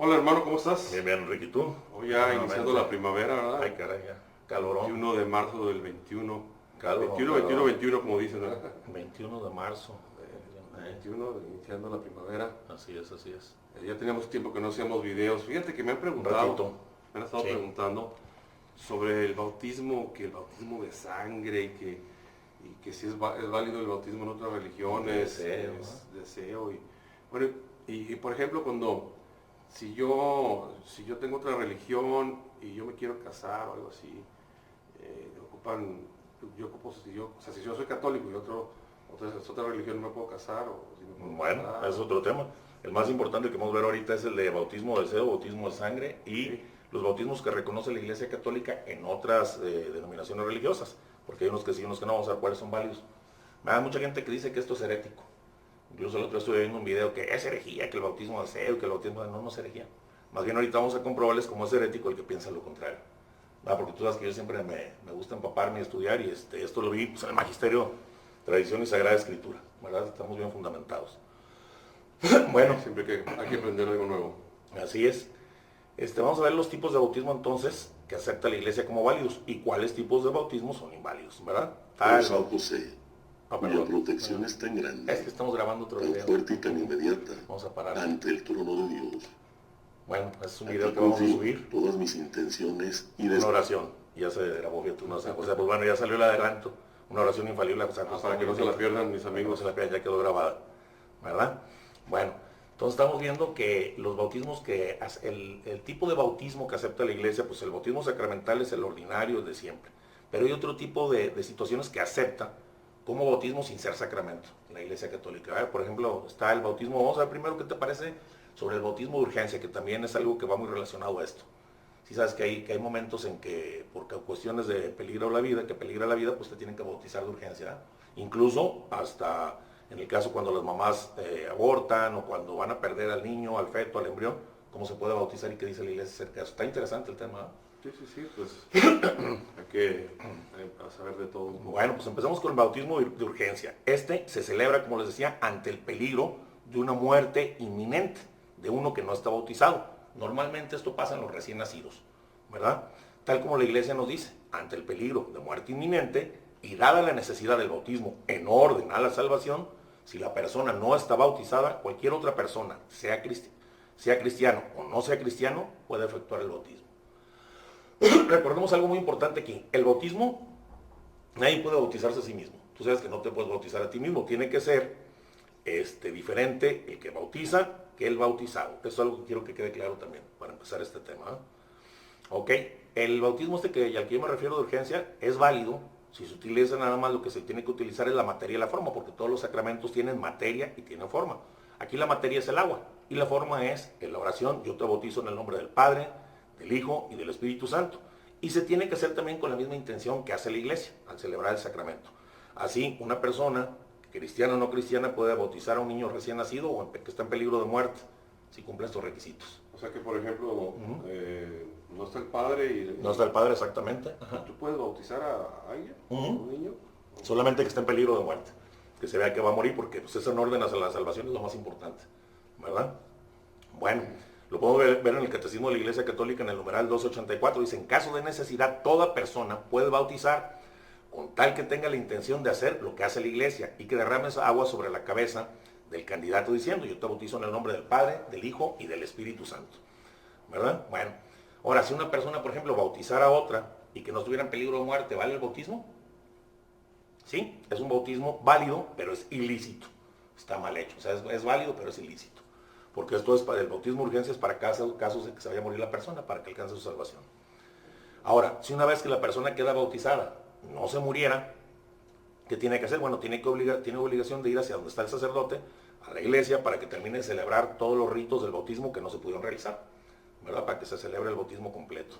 Hola hermano, ¿cómo estás? Bien, bien, Enrique, ¿y tú? Hoy ya iniciando la primavera, ¿verdad? Ay, caray, ya. Calorón. 21 de marzo del 21. Calorón, 21, calorón. 21, 21 como dicen, ¿verdad? 21 de marzo. 21, iniciando la primavera. Así es, así es. Ya teníamos tiempo que no hacíamos videos. Fíjate que me han Un preguntado, ratito. me han estado Sí. preguntando sobre el bautismo, que el bautismo de sangre y que si es válido el bautismo en otras religiones, Deseo, es deseo. Bueno, por ejemplo, si yo tengo otra religión y yo me quiero casar o algo así, si yo soy católico y otra religión no me puedo casar o si me puedo Bueno, casar. ese es otro tema. El más importante que vamos a ver ahorita es el de bautismo de deseo, bautismo de sangre y Sí. los bautismos que reconoce la Iglesia Católica en otras denominaciones religiosas, porque hay unos que sí, unos que no. Vamos a ver cuáles son válidos. Hay mucha gente que dice que esto es herético. Incluso el otro día estuve viendo un video que es herejía, que el bautismo de deseo, que el bautismo de no es herejía. Más bien ahorita vamos a comprobarles cómo es herético el que piensa lo contrario. Porque tú sabes que yo siempre me gusta empaparme y estudiar y esto lo vi pues, en el Magisterio, Tradición y Sagrada Escritura, ¿verdad? Estamos bien fundamentados. Bueno, Siempre que hay que aprender algo nuevo. así es. Vamos a ver los tipos de bautismo entonces que acepta la Iglesia como válidos y cuáles tipos de bautismo son inválidos, ¿verdad? Por San José, cuya perdón. protección es tan grande, Es que estamos grabando otro tan video. fuerte y tan inmediata, Vamos a parar. ante el trono de Dios. Bueno, es un Aquí video que vamos a confío subir. todas mis intenciones y Una oración. Ya se grabó, fíjate, no sé. O sea, pues bueno, ya salió el adelanto. Una oración infalible a San José. Para que no se la pierdan mis Para que no amigos. se la pierdan, ya quedó grabada. ¿Verdad? Bueno, entonces estamos viendo que los bautismos el tipo de bautismo que acepta la Iglesia, pues el bautismo sacramental es el ordinario, el de siempre. Pero hay otro tipo de situaciones que acepta como bautismo sin ser sacramento en la Iglesia Católica. Por ejemplo, está el bautismo. Vamos a ver primero qué te parece sobre el bautismo de urgencia, que también es algo que va muy relacionado a esto. Si sabes que hay momentos en que, por cuestiones de peligro la vida, pues te tienen que bautizar de urgencia. Incluso hasta en el caso cuando las mamás abortan o cuando van a perder al niño, al feto, al embrión, cómo se puede bautizar y qué dice la Iglesia acerca de eso. Está interesante el tema, ¿eh? Sí, pues hay que saber de todo un poco. Bueno, pues empezamos con el bautismo de urgencia. Se celebra, como les decía, ante el peligro de una muerte inminente de uno que no está bautizado. Normalmente esto pasa en los recién nacidos, ¿verdad? Tal como la Iglesia nos dice, ante el peligro de muerte inminente y dada la necesidad del bautismo en orden a la salvación, si la persona no está bautizada, cualquier otra persona, sea cristiano o no sea cristiano, puede efectuar el bautismo. Recordemos algo muy importante aquí. El bautismo, nadie puede bautizarse a sí mismo. Tú sabes que no te puedes bautizar a ti mismo. Tiene que ser diferente el que bautiza que el bautizado. Eso es algo que quiero que quede claro también para empezar este tema. Ok, el bautismo al que yo me refiero de urgencia es válido si se utiliza nada más. Lo que se tiene que utilizar es la materia y la forma, porque todos los sacramentos tienen materia y tienen forma. Aquí la materia es el agua y la forma es en la oración: yo te bautizo en el nombre del Padre, del Hijo y del Espíritu Santo. Y se tiene que hacer también con la misma intención que hace la Iglesia al celebrar el sacramento. Así, una persona, cristiana o no cristiana, puede bautizar a un niño recién nacido o que está en peligro de muerte, si cumple estos requisitos. O sea que, por ejemplo, no está el padre y... No está el padre exactamente. Ajá. ¿Tú puedes bautizar a alguien? ¿A un niño? Solamente que está en peligro de muerte. Que se vea que va a morir, porque pues, ese en orden hacia la salvación es lo más importante. ¿Verdad? Bueno, lo podemos ver en el Catecismo de la Iglesia Católica en el numeral 284. Dice: en caso de necesidad, toda persona puede bautizar con tal que tenga la intención de hacer lo que hace la Iglesia y que derrame esa agua sobre la cabeza del candidato diciendo: yo te bautizo en el nombre del Padre, del Hijo y del Espíritu Santo. ¿Verdad? Bueno, ahora, si una persona, por ejemplo, bautizara a otra y que no estuviera en peligro de muerte, ¿vale el bautismo? Sí, es un bautismo válido, pero es ilícito. Está mal hecho. O sea, es válido, pero es ilícito. Porque esto es para el bautismo de urgencia, es para casos de que se vaya a morir la persona, para que alcance su salvación. Ahora, si una vez que la persona queda bautizada no se muriera, ¿qué tiene que hacer? Bueno, tiene obligación de ir hacia donde está el sacerdote, a la iglesia, para que termine de celebrar todos los ritos del bautismo que no se pudieron realizar, ¿verdad? Para que se celebre el bautismo completo.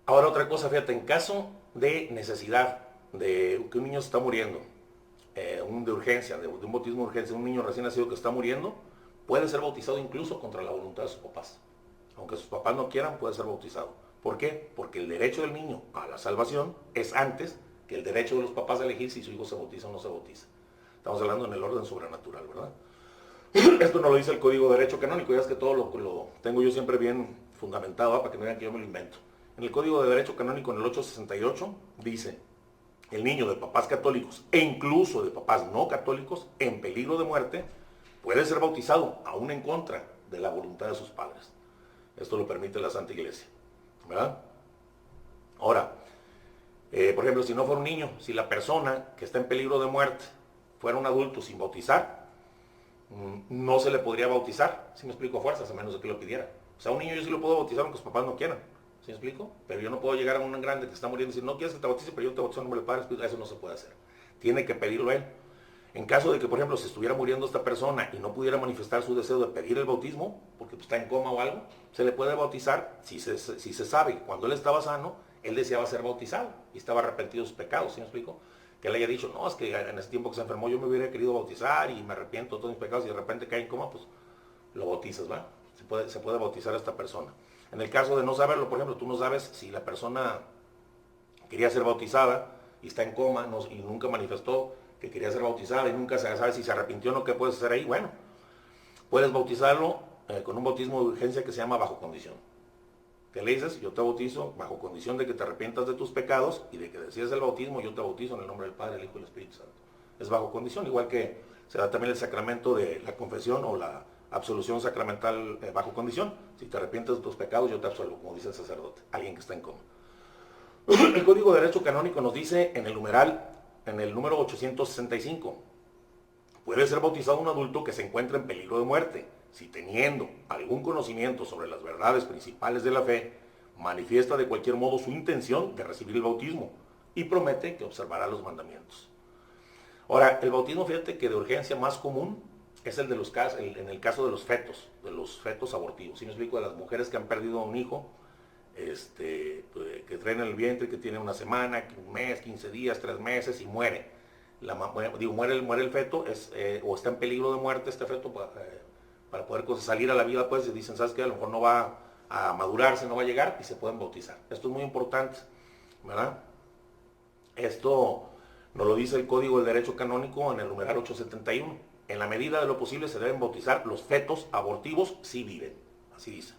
Ahora, otra cosa, fíjate, en caso de necesidad de que un niño se está muriendo, de urgencia, de un bautismo de urgencia, un niño recién nacido que está muriendo, puede ser bautizado incluso contra la voluntad de sus papás. Aunque sus papás no quieran, puede ser bautizado. ¿Por qué? Porque el derecho del niño a la salvación es antes que el derecho de los papás a elegir si su hijo se bautiza o no se bautiza. Estamos hablando en el orden sobrenatural, ¿verdad? Esto no lo dice el Código de Derecho Canónico, ya es que todo lo tengo yo siempre bien fundamentado, para que no vean que yo me lo invento. En el Código de Derecho Canónico, en el 868, dice: el niño de papás católicos e incluso de papás no católicos en peligro de muerte puede ser bautizado aún en contra de la voluntad de sus padres. Esto lo permite la Santa Iglesia, ¿verdad? Ahora, por ejemplo, si no fuera un niño, si la persona que está en peligro de muerte fuera un adulto sin bautizar, no se le podría bautizar, si me explico, a fuerzas, a menos de que lo pidiera. O sea, un niño yo sí lo puedo bautizar aunque sus papás no quieran, ¿sí me explico? Pero yo no puedo llegar a un grande que está muriendo y decir, no quieres que te bautice, pero yo te bautizo en nombre del Padre, eso no se puede hacer. Tiene que pedirlo él. En caso de que, por ejemplo, se estuviera muriendo esta persona y no pudiera manifestar su deseo de pedir el bautismo, porque está en coma o algo, se le puede bautizar si se sabe que cuando él estaba sano, él deseaba ser bautizado y estaba arrepentido de sus pecados, ¿sí me explico? Que él haya dicho, no, es que en ese tiempo que se enfermó yo me hubiera querido bautizar y me arrepiento de todos mis pecados, y de repente cae en coma, pues lo bautizas, ¿va? Se puede bautizar a esta persona. En el caso de no saberlo, por ejemplo, tú no sabes si la persona quería ser bautizada y está en coma y nunca manifestó que quería ser bautizada y nunca se sabe si se arrepintió o no, ¿qué puedes hacer ahí? Bueno, puedes bautizarlo con un bautismo de urgencia que se llama bajo condición. Que le dices, yo te bautizo bajo condición de que te arrepientas de tus pecados y de que decidas el bautismo, yo te bautizo en el nombre del Padre, el Hijo y el Espíritu Santo. Es bajo condición, igual que se da también el sacramento de la confesión o la absolución sacramental bajo condición. Si te arrepientes de tus pecados, yo te absuelvo, como dice el sacerdote, alguien que está en coma. El Código de Derecho Canónico nos dice en el número 865, puede ser bautizado un adulto que se encuentra en peligro de muerte, si teniendo algún conocimiento sobre las verdades principales de la fe, manifiesta de cualquier modo su intención de recibir el bautismo y promete que observará los mandamientos. Ahora, el bautismo, fíjate que de urgencia más común es el de los casos, en el caso de los fetos abortivos. ¿Sí me explico? De las mujeres que han perdido a un hijo, que traen en el vientre, que tiene una semana, un mes, 15 días, 3 meses y muere. Muere el feto, o está en peligro de muerte este feto para poder salir a la vida, pues, y dicen, ¿sabes qué? A lo mejor no va a madurarse, no va a llegar, y se pueden bautizar. Esto es muy importante, ¿verdad? Esto nos lo dice el Código del Derecho Canónico en el numeral 871. En la medida de lo posible se deben bautizar los fetos abortivos si viven, así dice.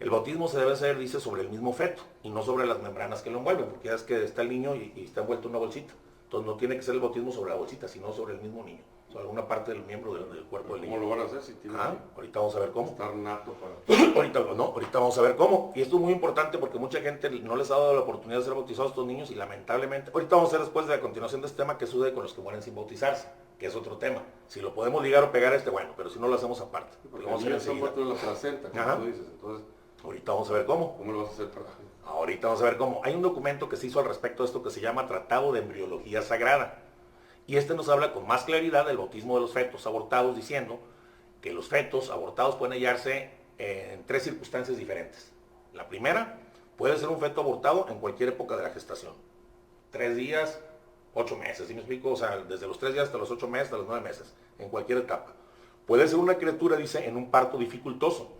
El bautismo se debe hacer, dice, sobre el mismo feto y no sobre las membranas que lo envuelven, porque ya es que está el niño y está envuelto en una bolsita. Entonces no tiene que ser el bautismo sobre la bolsita, sino sobre el mismo niño, sobre alguna parte del miembro del cuerpo del niño. ¿Cómo lo van a hacer si tiene ahorita vamos a ver cómo. Estar nato para... ahorita vamos a ver cómo. Y esto es muy importante porque mucha gente no les ha dado la oportunidad de ser bautizados a estos niños y lamentablemente, ahorita vamos a ver después de la continuación de este tema que sucede con los que mueren sin bautizarse, que es otro tema. Si lo podemos ligar o pegar bueno, pero si no lo hacemos aparte. Porque vamos a ver enseguida. en la placenta, como tú dices, entonces... Ahorita vamos a ver cómo. ¿Cómo lo vas a hacer para...? Ahorita vamos a ver cómo. Hay un documento que se hizo al respecto de esto que se llama Tratado de Embriología Sagrada. Y nos habla con más claridad del bautismo de los fetos abortados, diciendo que los fetos abortados pueden hallarse en 3 circunstancias diferentes. La primera, puede ser un feto abortado en cualquier época de la gestación. 3 días, 8 meses, ¿sí me explico? O sea, desde los 3 días hasta los 8 meses, hasta los 9 meses, en cualquier etapa. Puede ser una criatura, dice, en un parto dificultoso,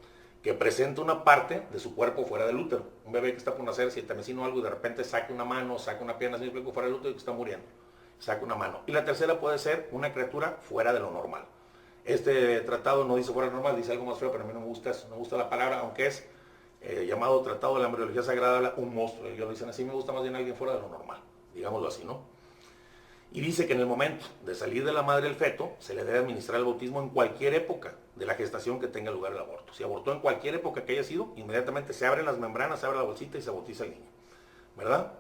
que presenta una parte de su cuerpo fuera del útero. Un bebé que está por nacer, sientamecino o algo, y de repente saca una mano, saca una pierna, ¿sí me explico? Fuera del útero y que está muriendo. Saca una mano. Y la tercera puede ser una criatura fuera de lo normal. Este tratado no dice fuera de lo normal, dice algo más feo, pero a mí no me gusta eso, no me gusta la palabra, aunque es llamado Tratado de la Embriología Sagrada, un monstruo. Ellos dicen así, me gusta más bien alguien fuera de lo normal, digámoslo así, ¿no? Y dice que en el momento de salir de la madre el feto, se le debe administrar el bautismo en cualquier época de la gestación que tenga lugar el aborto. Si abortó en cualquier época que haya sido, inmediatamente se abren las membranas, se abre la bolsita y se bautiza el niño, ¿verdad?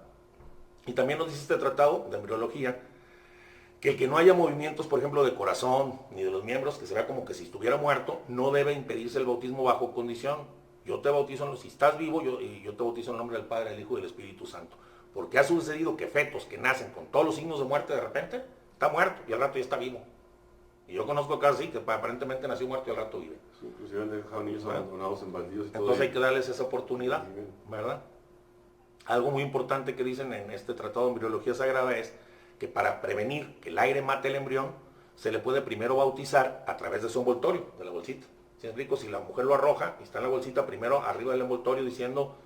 Y también nos dice este tratado de embriología que el que no haya movimientos, por ejemplo, de corazón ni de los miembros, que se vea como que si estuviera muerto, no debe impedirse el bautismo bajo condición. Yo te bautizo, si estás vivo, yo te bautizo en el nombre del Padre, del Hijo y del Espíritu Santo. Porque ha sucedido que fetos que nacen con todos los signos de muerte de repente, está muerto y al rato ya está vivo. Y yo conozco casos así, que aparentemente nació muerto y al rato vive. Sí, inclusive han dejado niños abandonados en baldíos y todo. Entonces hay que darles esa oportunidad, ¿verdad? Algo muy importante que dicen en este Tratado de Embriología Sagrada es que para prevenir que el aire mate el embrión, se le puede primero bautizar a través de su envoltorio, de la bolsita. ¿Sí me explico? Si la mujer lo arroja y está en la bolsita, primero arriba del envoltorio diciendo,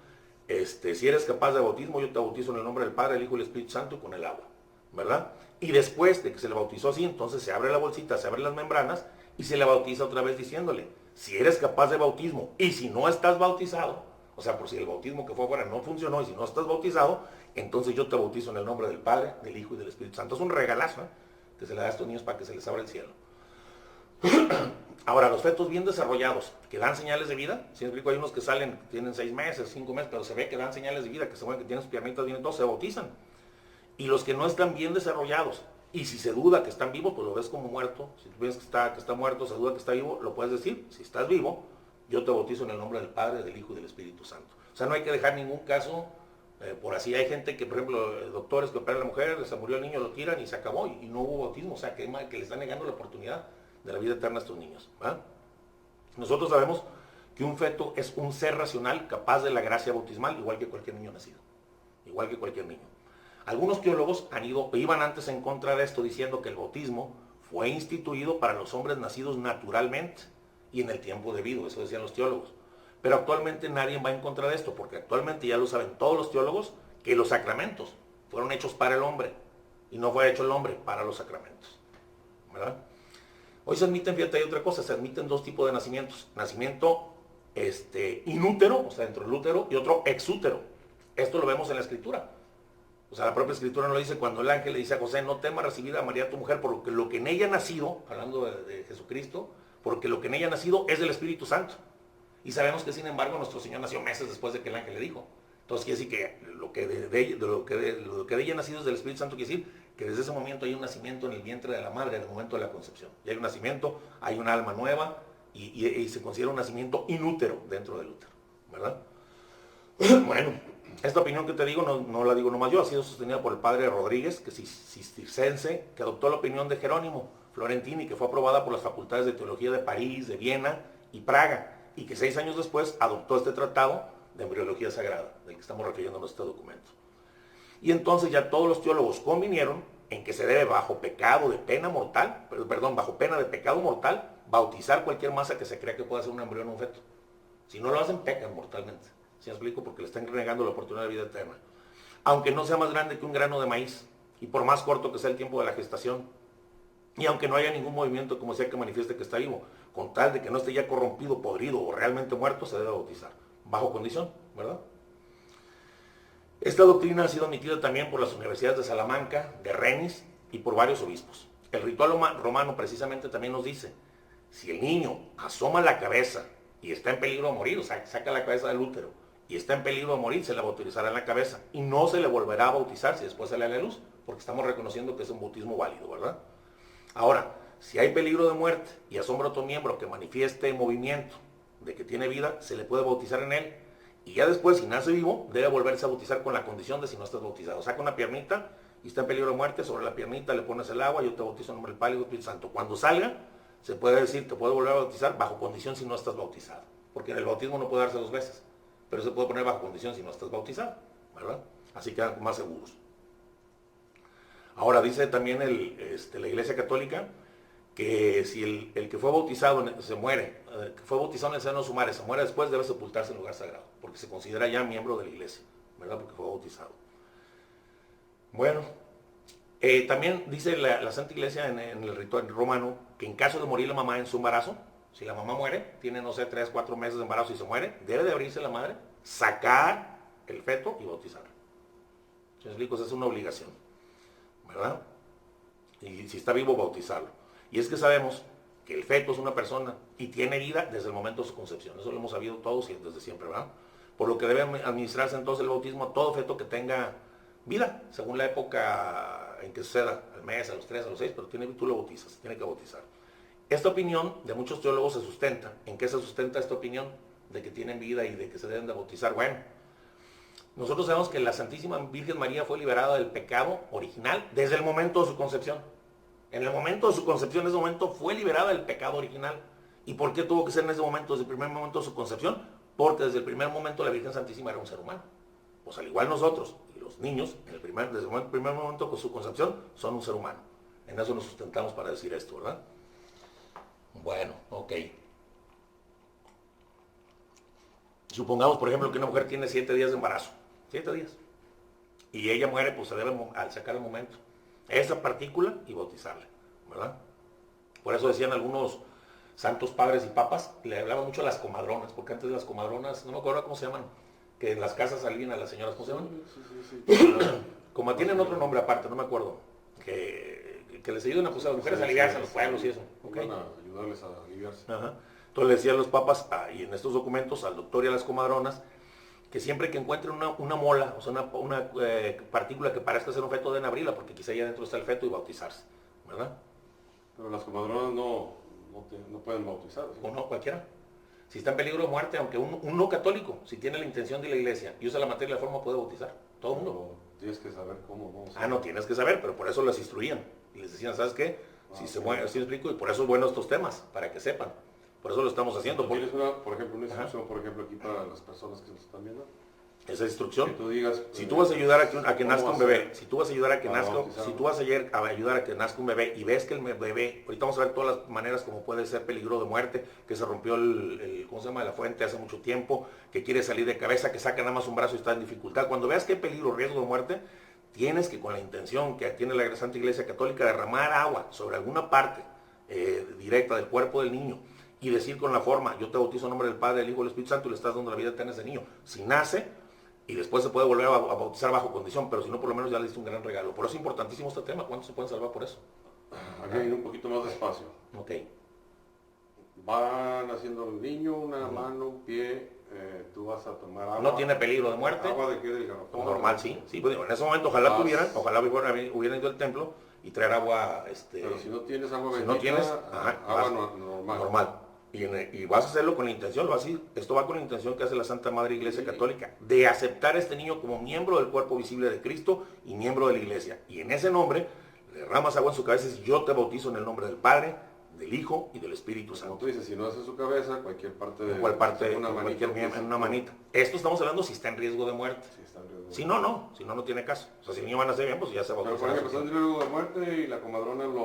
si eres capaz de bautismo, yo te bautizo en el nombre del Padre, el Hijo y el Espíritu Santo con el agua, ¿verdad? Y después de que se le bautizó así, entonces se abre la bolsita, se abren las membranas y se le bautiza otra vez diciéndole, si eres capaz de bautismo y si no estás bautizado, o sea, por si el bautismo que fue afuera no funcionó y si no estás bautizado, entonces yo te bautizo en el nombre del Padre, del Hijo y del Espíritu Santo. Es un regalazo, que se le da a estos niños para que se les abra el cielo. Ahora, los fetos bien desarrollados, que dan señales de vida, si me explico, hay unos que salen, tienen 6 meses, 5 meses, pero se ve que dan señales de vida, que se mueven, que tienen sus piernitas bien y todo, se bautizan. Y los que no están bien desarrollados, y si se duda que están vivos, pues lo ves como muerto. Si tú ves que está muerto, se duda que está vivo, lo puedes decir. Si estás vivo, yo te bautizo en el nombre del Padre, del Hijo y del Espíritu Santo. O sea, no hay que dejar ningún caso por así. Hay gente que, por ejemplo, doctores que operan a la mujer, se murió el niño, lo tiran y se acabó, y no hubo bautismo. O sea, que le están negando la oportunidad de la vida eterna a estos niños. ¿Va? Nosotros sabemos que un feto es un ser racional capaz de la gracia bautismal, igual que cualquier niño nacido. Igual que cualquier niño. Algunos teólogos iban antes en contra de esto, diciendo que el bautismo fue instituido para los hombres nacidos naturalmente y en el tiempo debido, eso decían los teólogos. Pero actualmente nadie va en contra de esto, porque actualmente ya lo saben todos los teólogos, que los sacramentos fueron hechos para el hombre, y no fue hecho el hombre para los sacramentos. ¿Verdad? Hoy se admiten, fíjate, hay otra cosa, se admiten 2 tipos de nacimientos. Nacimiento inútero, o sea, dentro del útero, y otro exútero. Esto lo vemos en la Escritura. O sea, la propia Escritura nos lo dice cuando el ángel le dice a José, no temas recibir a María tu mujer, porque lo que en ella ha nacido, hablando de Jesucristo, porque lo que en ella ha nacido es del Espíritu Santo. Y sabemos que, sin embargo, nuestro Señor nació meses después de que el ángel le dijo. Entonces quiere decir que lo que de ella ha nacido es del Espíritu Santo, quiere decir que desde ese momento hay un nacimiento en el vientre de la madre, en el momento de la concepción. Y hay un nacimiento, hay una alma nueva, y se considera un nacimiento inútero dentro del útero. ¿Verdad? Bueno, esta opinión que te digo no la digo nomás yo, ha sido sostenida por el padre Rodríguez, que es cisterciense, que adoptó la opinión de Jerónimo Florentini, que fue aprobada por las facultades de teología de París, de Viena y Praga, y que 6 años después adoptó este tratado de embriología sagrada, del que estamos refiriéndonos a este documento. Y entonces ya todos los teólogos convinieron en que se debe bajo pecado de pena mortal, bajo pena de pecado mortal, bautizar cualquier masa que se crea que pueda ser un embrión o un feto. Si no lo hacen, pecan mortalmente. ¿Sí me explico? Porque le están renegando la oportunidad de vida eterna. Aunque no sea más grande que un grano de maíz, y por más corto que sea el tiempo de la gestación, y aunque no haya ningún movimiento como sea que manifieste que está vivo, con tal de que no esté ya corrompido, podrido o realmente muerto, se debe bautizar. Bajo condición, ¿verdad? Esta doctrina ha sido admitida también por las universidades de Salamanca, de Rennes y por varios obispos. El ritual romano precisamente también nos dice, si el niño asoma la cabeza y está en peligro de morir, o sea, saca la cabeza del útero, y está en peligro de morir, se le bautizará en la cabeza. Y no se le volverá a bautizar si después sale a la luz, porque estamos reconociendo que es un bautismo válido, ¿verdad? Ahora, si hay peligro de muerte y asombra otro miembro que manifieste movimiento de que tiene vida, se le puede bautizar en él. Y ya después, si nace vivo, debe volverse a bautizar con la condición de si no estás bautizado. Saca una piernita y está en peligro de muerte, sobre la piernita le pones el agua, yo te bautizo en nombre del Padre y del Espíritu Santo. Cuando salga, se puede decir, te puede volver a bautizar bajo condición si no estás bautizado. Porque en el bautismo no puede darse 2 veces, pero se puede poner bajo condición si no estás bautizado, ¿verdad? Así quedan más seguros. Ahora dice también la Iglesia Católica que si el que fue bautizado se muere, que fue bautizado en el seno de su madre, se muere después, debe sepultarse en lugar sagrado, porque se considera ya miembro de la Iglesia, ¿verdad? Porque fue bautizado. Bueno, también dice la Santa Iglesia en el ritual romano que en caso de morir la mamá en su embarazo, si la mamá muere, tiene, no sé, 3, 4 meses de embarazo y se muere, debe de abrirse la madre, sacar el feto y bautizarlo. ¿Sí me explico? Esa es una obligación, ¿verdad? Y si está vivo, bautizarlo. Y es que sabemos que el feto es una persona y tiene vida desde el momento de su concepción. Eso lo hemos sabido todos y desde siempre, ¿verdad? Por lo que debe administrarse entonces el bautismo a todo feto que tenga vida, según la época en que suceda, al mes, a los 3, a los 6, pero tú lo bautizas, tiene que bautizar. Esta opinión de muchos teólogos se sustenta. ¿En qué se sustenta esta opinión? De que tienen vida y de que se deben de bautizar. Bueno, nosotros sabemos que la Santísima Virgen María fue liberada del pecado original desde el momento de su concepción. En el momento de su concepción, en ese momento fue liberada del pecado original. ¿Y por qué tuvo que ser en ese momento, desde el primer momento de su concepción? Porque desde el primer momento la Virgen Santísima era un ser humano. Pues al igual nosotros y los niños, desde el primer momento de su concepción, son un ser humano. En eso nos sustentamos para decir esto, ¿verdad? Bueno, ok. Supongamos, por ejemplo, que una mujer tiene 7 días de embarazo. 7 días. Y ella muere, pues se debe al sacar el momento esa partícula y bautizarla, ¿verdad? Por eso decían algunos santos padres y papas, le hablaban mucho a las comadronas, porque antes las comadronas, no me acuerdo cómo se llaman, que en las casas salían a las señoras, ¿cómo se llaman? Como tienen otro nombre aparte, no me acuerdo, que les ayuden a, pues, a las mujeres a aliviarse en los pueblos y eso. Van a ayudarles a aliviarse. Ajá. Entonces le decían los papas, y en estos documentos, al doctor y a las comadronas, que siempre que encuentren una mola, o sea, una partícula que parezca ser un feto, deben abrirla, porque quizá ahí adentro está el feto y bautizarse, ¿verdad? Pero las comadronas no pueden bautizar, ¿sí? O no, cualquiera. Si está en peligro de muerte, aunque un no católico, si tiene la intención de la iglesia y usa la materia de la forma, puede bautizar. Todo el mundo. Pero tienes que saber cómo. No tienes que saber, pero por eso las instruían. Y les decían, ¿sabes qué? Si se mueve, así explico, y por eso es bueno estos temas, para que sepan. Por eso lo estamos haciendo. ¿Tienes por ejemplo, una instrucción, por ejemplo, aquí para las personas que nos están viendo? Esa instrucción. Que tú digas, si tú vas a ayudar a que nazca un bebé, si tú vas a ayudar a que nazca, bautizarlo? si tú vas a ayudar a que nazca un bebé y ves que el bebé, ahorita vamos a ver todas las maneras como puede ser peligro de muerte, que se rompió ¿cómo se llama? La fuente hace mucho tiempo, que quiere salir de cabeza, que saca nada más un brazo y está en dificultad. Cuando veas que hay peligro, riesgo de muerte, tienes que, con la intención que tiene la Santa Iglesia Católica, derramar agua sobre alguna parte directa del cuerpo del niño y decir con la forma, yo te bautizo en nombre del Padre, del Hijo y del Espíritu Santo, y le estás dando la vida eterna a ese niño. Si nace, y después se puede volver a bautizar bajo condición, pero si no, por lo menos ya le diste un gran regalo. Por eso es importantísimo este tema. ¿Cuántos se pueden salvar por eso? Aquí hay un poquito más despacio. Ok. Va naciendo el niño, una mano, un pie, tú vas a tomar agua. ¿No tiene peligro de muerte? ¿Agua de qué? ¿Del garrafón? Normal, sí. Sí, pues, en ese momento ojalá tuvieran, ojalá hubieran ido al templo y traer agua. Pero si no tienes agua si bendita, no tienes, agua normal. Normal. Y vas a hacerlo con la intención, esto va con la intención que hace la Santa Madre Iglesia Católica, de aceptar a este niño como miembro del cuerpo visible de Cristo y miembro de la Iglesia. Y en ese nombre, le derramas agua en su cabeza y dices, yo te bautizo en el nombre del Padre, del Hijo y del Espíritu Santo. Como tú dices, si no es en su cabeza, cualquier parte de... ¿Cuál parte? Una manita, en una manita. Esto estamos hablando si está en riesgo de muerte. Sí, está en riesgo. Si no tiene caso. O sea, si el niño va a nacer bien, pues ya se bautiza. Pero por ejemplo, está en riesgo de muerte y la comadrona le da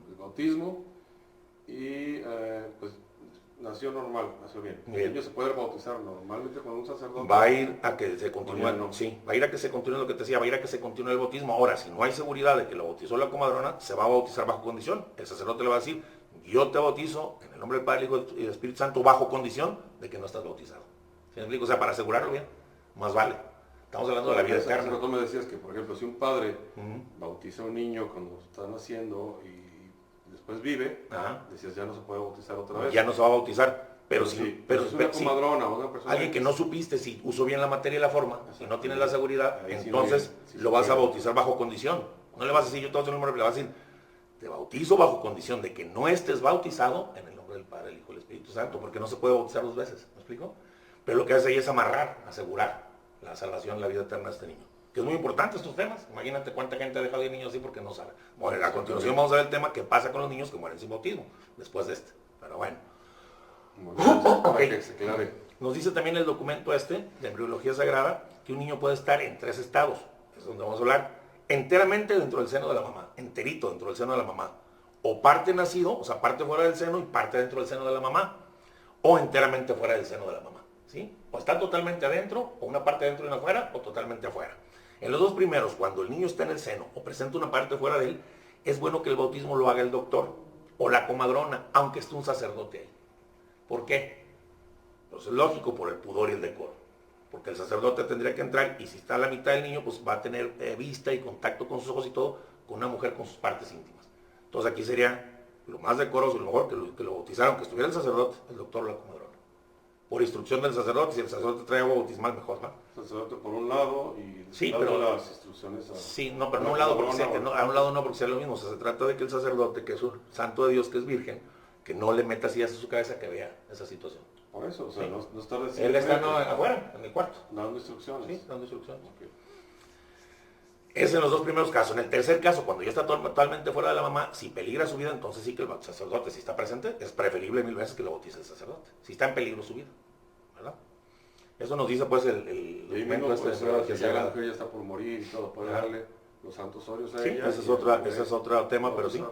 el bautismo y pues nació normal, nació bien. El niño se puede bautizar normalmente con un sacerdote. Va a ir a que se continúe, no. sí, va a ir a que se continúe lo que te decía, va a ir a que se continúe el bautismo. Ahora, si no hay seguridad de que lo bautizó la comadrona, se va a bautizar bajo condición. El sacerdote le va a decir, yo te bautizo en el nombre del Padre, el Hijo y del Espíritu Santo bajo condición de que no estás bautizado. ¿Sí me explico? O sea, para asegurarlo bien, más vale. Estamos hablando de la vida eterna. Tú me decías que, por ejemplo, si un padre bautiza a un niño cuando está naciendo y después vive, decías, ya no se puede bautizar otra vez. Ya no se va a bautizar, pero sí. Pero es una comadrona, una persona. Alguien que no supiste si usó bien la materia y la forma, si no tienes la seguridad, ahí entonces sí lo vas a bautizar bajo condición. No le vas a decir, yo te voy a hacer el nombre, le vas a decir, te bautizo bajo condición de que no estés bautizado en el nombre del Padre, el Hijo y el Espíritu Santo, porque no se puede bautizar dos veces, ¿me explico? Pero lo que hace ahí es amarrar, asegurar la salvación, la vida eterna de este niño. Que es muy importante estos temas. Imagínate cuánta gente ha dejado de niños así porque no sabe. Bueno, a continuación vamos a ver el tema que pasa con los niños que mueren sin bautismo, después de este. Pero bueno. Para que se aclare. Nos dice también el documento de embriología sagrada, que un niño puede estar en 3 estados. Es donde vamos a hablar. Enteramente dentro del seno de la mamá, enterito dentro del seno de la mamá. O parte nacido, o sea, parte fuera del seno y parte dentro del seno de la mamá. O enteramente fuera del seno de la mamá. ¿Sí? O está totalmente adentro, o una parte adentro y una afuera, o totalmente afuera. En los dos primeros, cuando el niño está en el seno o presenta una parte fuera de él, es bueno que el bautismo lo haga el doctor o la comadrona, aunque esté un sacerdote ahí. ¿Por qué? Pues es lógico, por el pudor y el decoro. Porque el sacerdote tendría que entrar y si está a la mitad del niño, pues va a tener vista y contacto con sus ojos y todo, con una mujer con sus partes íntimas. Entonces aquí sería lo más decoroso y lo mejor que lo bautizaron, que estuviera el sacerdote, el doctor o la comadrona. Por instrucción del sacerdote, si el sacerdote trae agua bautismal, mejor, ¿va? El sacerdote por un lado y sí, pero las instrucciones a... Sí, no, pero no a un lado, porque a un lado no, porque sea lo mismo. O sea, se trata de que el sacerdote, que es un santo de Dios, que es virgen, que no le meta así a su cabeza que vea esa situación. Por eso, o sea, sí. no está él está afuera, en el cuarto. Dando instrucciones. Sí, dando instrucciones. Okay. Es en los dos primeros casos. En el tercer caso, cuando ya está totalmente fuera de la mamá, si peligra su vida, entonces sí que el sacerdote, si está presente, es preferible 1000 veces que lo bautice el sacerdote. Si está en peligro su vida, ¿verdad? Eso nos dice pues el documento que la mujer ya está por morir y todo, puede darle los santos óleos a ella. Ese es otro tema, pero sí.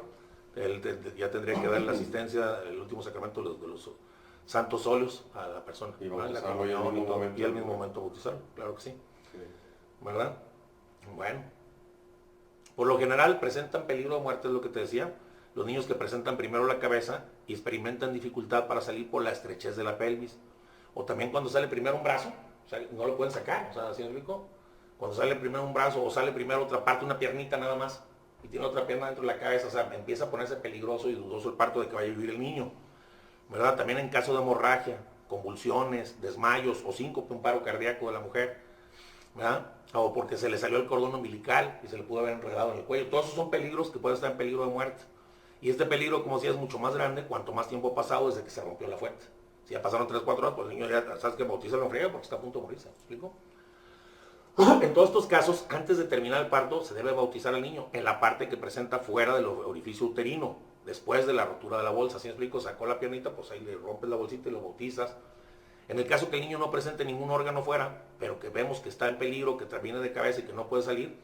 Él ya tendría que darle la asistencia, el último sacramento de los santos óleos a la persona. Y bautizarlo y al mismo momento bautizarlo, claro que sí. ¿Verdad? Bueno. Por lo general presentan peligro de muerte, es lo que te decía. los niños que presentan primero la cabeza y experimentan dificultad para salir por la estrechez de la pelvis. O también cuando sale primero un brazo, o sea, no lo pueden sacar, o sea, ¿sí me explico? Cuando sale primero un brazo o sale primero otra parte, una piernita nada más, y tiene otra pierna dentro de la cabeza, o sea, empieza a ponerse peligroso y dudoso el parto de que vaya a vivir el niño, ¿verdad? También en caso de hemorragia, convulsiones, desmayos o síncope, un paro cardíaco de la mujer, ¿verdad? O porque se le salió el cordón umbilical y se le pudo haber enredado en el cuello. Todos esos son peligros que pueden estar en peligro de muerte. Y este peligro, como decía, es mucho más grande cuanto más tiempo ha pasado desde que se rompió la fuente. Si ya pasaron 3, 4 horas, pues el niño ya, sabes que bautízalo en friega porque está a punto de morirse, ¿me explico? En todos estos casos, antes de terminar el parto, se debe bautizar al niño en la parte que presenta fuera del orificio uterino, después de la rotura de la bolsa. ¿Sí me explico? Sacó la piernita, pues ahí le rompes la bolsita y lo bautizas. En el caso que el niño no presente ningún órgano fuera, pero que vemos que está en peligro, que viene de cabeza y que no puede salir,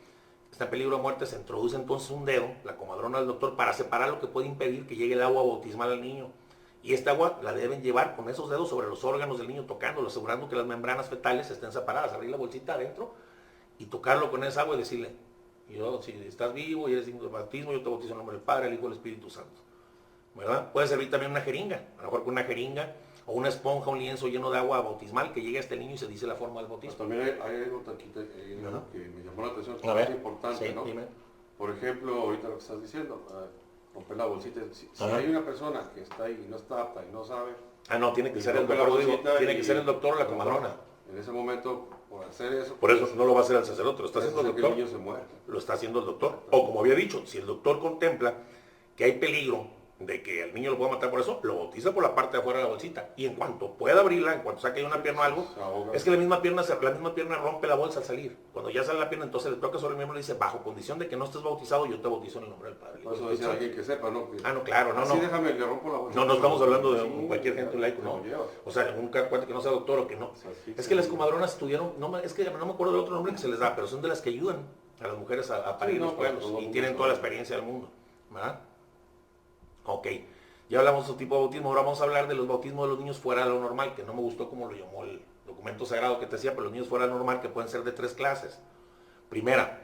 está en peligro de muerte, se introduce entonces un dedo, la comadrona del doctor, para separar lo que puede impedir que llegue el agua bautismal al niño. Y esta agua la deben llevar con esos dedos sobre los órganos del niño, tocándolo, asegurando que las membranas fetales estén separadas, abrir la bolsita adentro y tocarlo con esa agua y decirle, yo, si estás vivo y eres digno de bautismo, yo te bautizo en nombre del Padre, el Hijo y el Espíritu Santo. ¿Verdad? Puede servir también una jeringa, a lo mejor con una jeringa o una esponja, un lienzo lleno de agua bautismal que llegue a este niño y se dice la forma del bautismo. Pues también hay algo que me llamó la atención, que es importante, sí, ¿no? Dime. Por ejemplo, ahorita lo que estás diciendo, romper la bolsita. Si hay una persona que está ahí y no está apta y no sabe... No, tiene que ser el doctor, tiene que ser el doctor o la comadrona. En ese momento, por hacer eso... Por eso no lo va a hacer el sacerdote, lo está haciendo el doctor. Que el niño se muere. Lo está haciendo el doctor. O como había dicho, si el doctor contempla que hay peligro de que el niño lo pueda matar por eso, lo bautiza por la parte de afuera de la bolsita. Y en cuanto pueda abrirla, en cuanto saque una pierna o algo, es que la misma pierna rompe la bolsa al salir. Cuando ya sale la pierna, entonces le toca sobre el miembro y le dice, bajo condición de que no estés bautizado, yo te bautizo en el nombre del Padre. Por eso decía alguien que sepa, ¿no? No, claro, no. Sí, déjame, le rompo la bolsa. No estamos hablando de cualquier gente laico, no. O sea, un cuate que no sea doctor o que no. Es que las comadronas estudiaron, es que no me acuerdo del otro nombre que se les da, pero son de las que ayudan a las mujeres a parir los pueblos y tienen toda la experiencia del mundo, ¿verdad? Ok. Ya hablamos de otro tipo de bautismo, ahora vamos a hablar de los bautismos de los niños fuera de lo normal, que no me gustó como lo llamó el documento sagrado que te decía, pero los niños fuera de lo normal que pueden ser de 3 clases. Primera,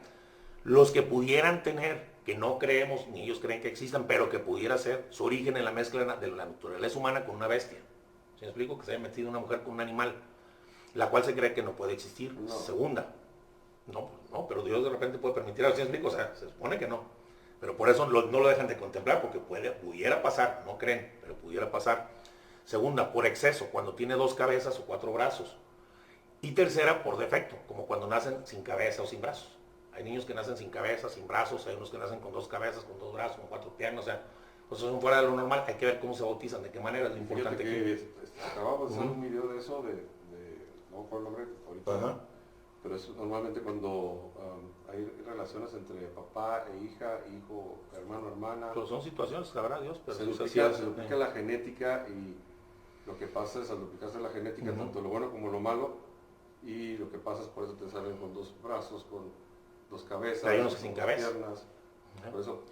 los que pudieran tener, que no creemos, ni ellos creen que existan, pero que pudiera ser su origen en la mezcla de la naturaleza humana con una bestia. ¿Sí me explico? Que se haya metido una mujer con un animal, la cual se cree que no puede existir. No. Segunda, no, pero Dios de repente puede permitir algo. ¿Sí me explico? O sea, se supone que no. Pero por eso no lo dejan de contemplar, porque pudiera pasar, no creen, pero pudiera pasar. Segunda, por exceso, cuando tiene 2 cabezas o 4 brazos. Y tercera, por defecto, como cuando nacen sin cabeza o sin brazos. Hay niños que nacen sin cabeza, sin brazos, hay unos que nacen con 2 cabezas, con 2 brazos, con 4 piernas, o sea, pues son fuera de lo normal, hay que ver cómo se bautizan, de qué manera, es lo importante. Acabamos de hacer un video de eso, no por el nombre ahorita, pero es normalmente cuando hay relaciones entre papá e hija, hijo, hermano, hermana. Pero son situaciones, sabrá Dios, pero se duplica la genética y lo que pasa es al duplicarse la genética, tanto lo bueno como lo malo, y lo que pasa es por eso te salen con 2 brazos, con 2 cabezas, hay unos sin cabeza. Piernas. Por eso,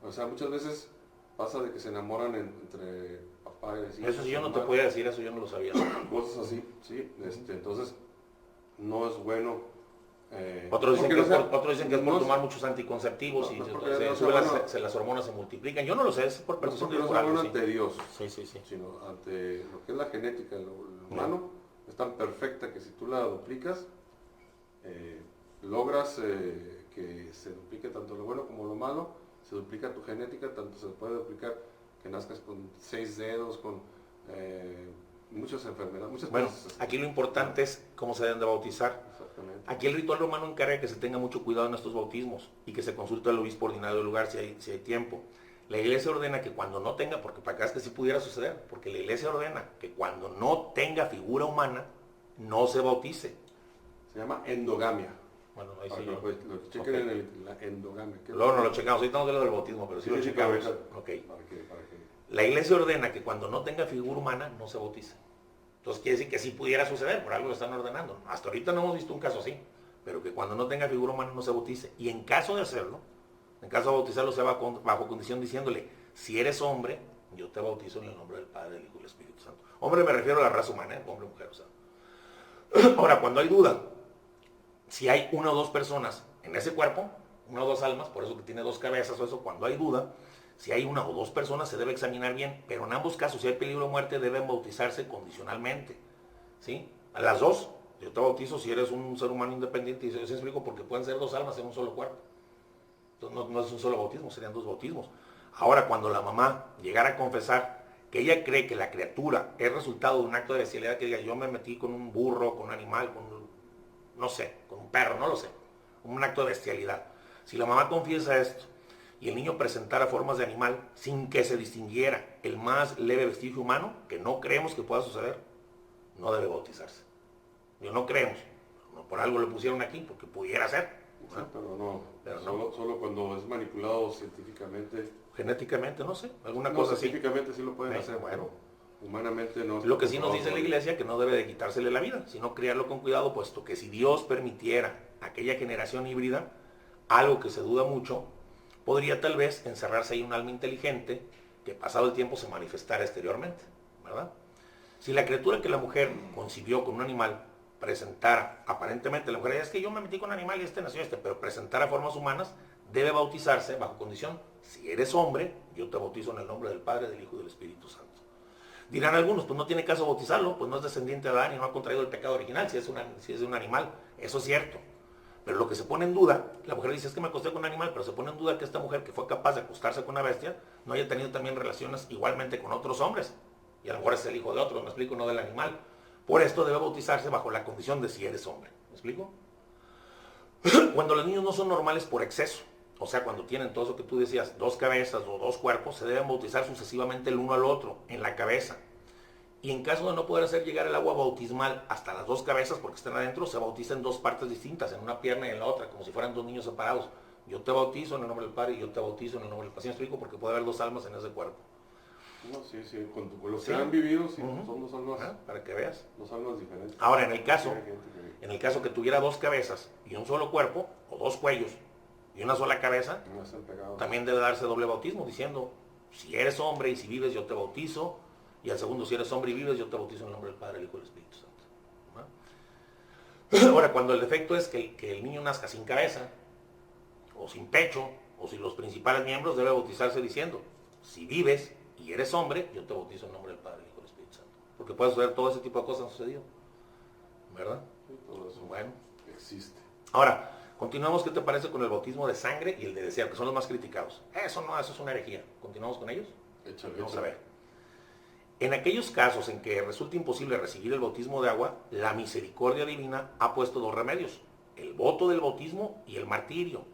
o sea, muchas veces pasa de que se enamoran entre papá y hijos. Eso sí yo no te podía decir, eso yo no lo sabía. Cosas así, sí. Entonces, no es bueno. Otros dicen que es por tomar muchos anticonceptivos y las hormonas se multiplican. Yo no lo sé, es por percepción de bueno ante Dios. Sí. Sino ante lo que es la genética del humano, es tan perfecta que si tú la duplicas, logras que se duplique tanto lo bueno como lo malo, se duplica tu genética, tanto se puede duplicar que nazcas con 6 dedos, con muchas enfermedades, Bueno, aquí lo importante es cómo se deben de bautizar. Aquí el ritual romano encarga que se tenga mucho cuidado en estos bautismos y que se consulte al obispo ordinario del lugar si hay tiempo. La iglesia ordena que cuando no tenga, porque para acá es que sí pudiera suceder, porque la iglesia ordena que cuando no tenga figura humana, no se bautice. Se llama endogamia. Bueno, ahí sí. Lo chequen en la endogamia. Luego no lo checamos, ahorita no de lo del bautismo, pero sí lo checamos. Okay. La iglesia ordena que cuando no tenga figura humana, no se bautice. Entonces quiere decir que sí pudiera suceder, por algo lo están ordenando. Hasta ahorita no hemos visto un caso así, pero que cuando no tenga figura humana no se bautice. Y en caso de hacerlo, en caso de bautizarlo, se va bajo condición diciéndole, si eres hombre, yo te bautizo en el nombre del Padre, del Hijo y del Espíritu Santo. Hombre me refiero a la raza humana, hombre o mujer. O sea. Ahora, cuando hay duda, si hay 1 o 2 personas en ese cuerpo, 1 o 2 almas, por eso que tiene 2 cabezas o eso, cuando hay duda, Si hay una o dos personas se debe examinar bien, pero en ambos casos, si hay peligro de muerte, deben bautizarse condicionalmente. ¿Sí? A las dos, yo te bautizo si eres un ser humano independiente, y eso explico porque pueden ser dos almas en un solo cuerpo. Entonces no es un solo bautismo, serían dos bautismos. Ahora, cuando la mamá llegara a confesar que ella cree que la criatura es resultado de un acto de bestialidad, que diga, yo me metí con un burro, con un animal, no sé, con un perro, no lo sé, un acto de bestialidad. Si la mamá confiesa esto y el niño presentara formas de animal sin que se distinguiera el más leve vestigio humano, que no creemos que pueda suceder, no debe bautizarse. Yo no creemos, no, por algo lo pusieron aquí, porque pudiera ser. Sí, pero no. Solo cuando es manipulado científicamente. Genéticamente, no sé, alguna cosa así. Científicamente sí lo pueden hacer, bueno. Humanamente no. Lo que sí nos dice la iglesia que no debe de quitársele la vida, sino criarlo con cuidado, puesto que si Dios permitiera aquella generación híbrida, algo que se duda mucho, podría tal vez encerrarse ahí un alma inteligente que pasado el tiempo se manifestara exteriormente, ¿verdad? Si la criatura que la mujer concibió con un animal presentara, aparentemente la mujer, es que yo me metí con un animal y nació pero presentara formas humanas, debe bautizarse bajo condición. Si eres hombre, yo te bautizo en el nombre del Padre, del Hijo y del Espíritu Santo. Dirán algunos, pues no tiene caso bautizarlo, pues no es descendiente de Adán y no ha contraído el pecado original si es un animal. Eso es cierto. Pero lo que se pone en duda, la mujer dice, es que me acosté con un animal, pero se pone en duda que esta mujer que fue capaz de acostarse con una bestia, no haya tenido también relaciones igualmente con otros hombres. Y a lo mejor es el hijo de otro, me explico, no del animal. Por esto debe bautizarse bajo la condición de si eres hombre. ¿Me explico? Cuando los niños no son normales por exceso, o sea, cuando tienen todo eso que tú decías, dos cabezas o dos cuerpos, se deben bautizar sucesivamente el uno al otro, en la cabeza. Y en caso de no poder hacer llegar el agua bautismal hasta las dos cabezas porque están adentro, se bautiza en dos partes distintas, en una pierna y en la otra, como si fueran dos niños separados. Yo te bautizo en el nombre del Padre y yo te bautizo en el nombre del Padre. ¿Me explico? Porque puede haber dos almas en ese cuerpo. No, sí, con los que han vivido, sí, son dos almas. Para que veas. Dos almas diferentes. Ahora, en el caso que tuviera dos cabezas y un solo cuerpo, o dos cuellos y una sola cabeza, también debe darse doble bautismo, diciendo, si eres hombre y si vives, yo te bautizo. Y al segundo, si eres hombre y vives, yo te bautizo en el nombre del Padre, del Hijo y del Espíritu Santo. ¿No? Ahora, cuando el defecto es que el niño nazca sin cabeza, o sin pecho, o sin los principales miembros, debe bautizarse diciendo, si vives y eres hombre, yo te bautizo en el nombre del Padre, del Hijo y del Espíritu Santo. Porque puede suceder todo ese tipo de cosas han sucedido. ¿Verdad? Sí, todo eso bueno. Existe. Ahora, continuamos, ¿qué te parece con el bautismo de sangre y el de deseo, que son los más criticados? Eso es una herejía. ¿Continuamos con ellos? Vamos a ver. En aquellos casos en que resulta imposible recibir el bautismo de agua, la misericordia divina ha puesto dos remedios, el voto del bautismo y el martirio,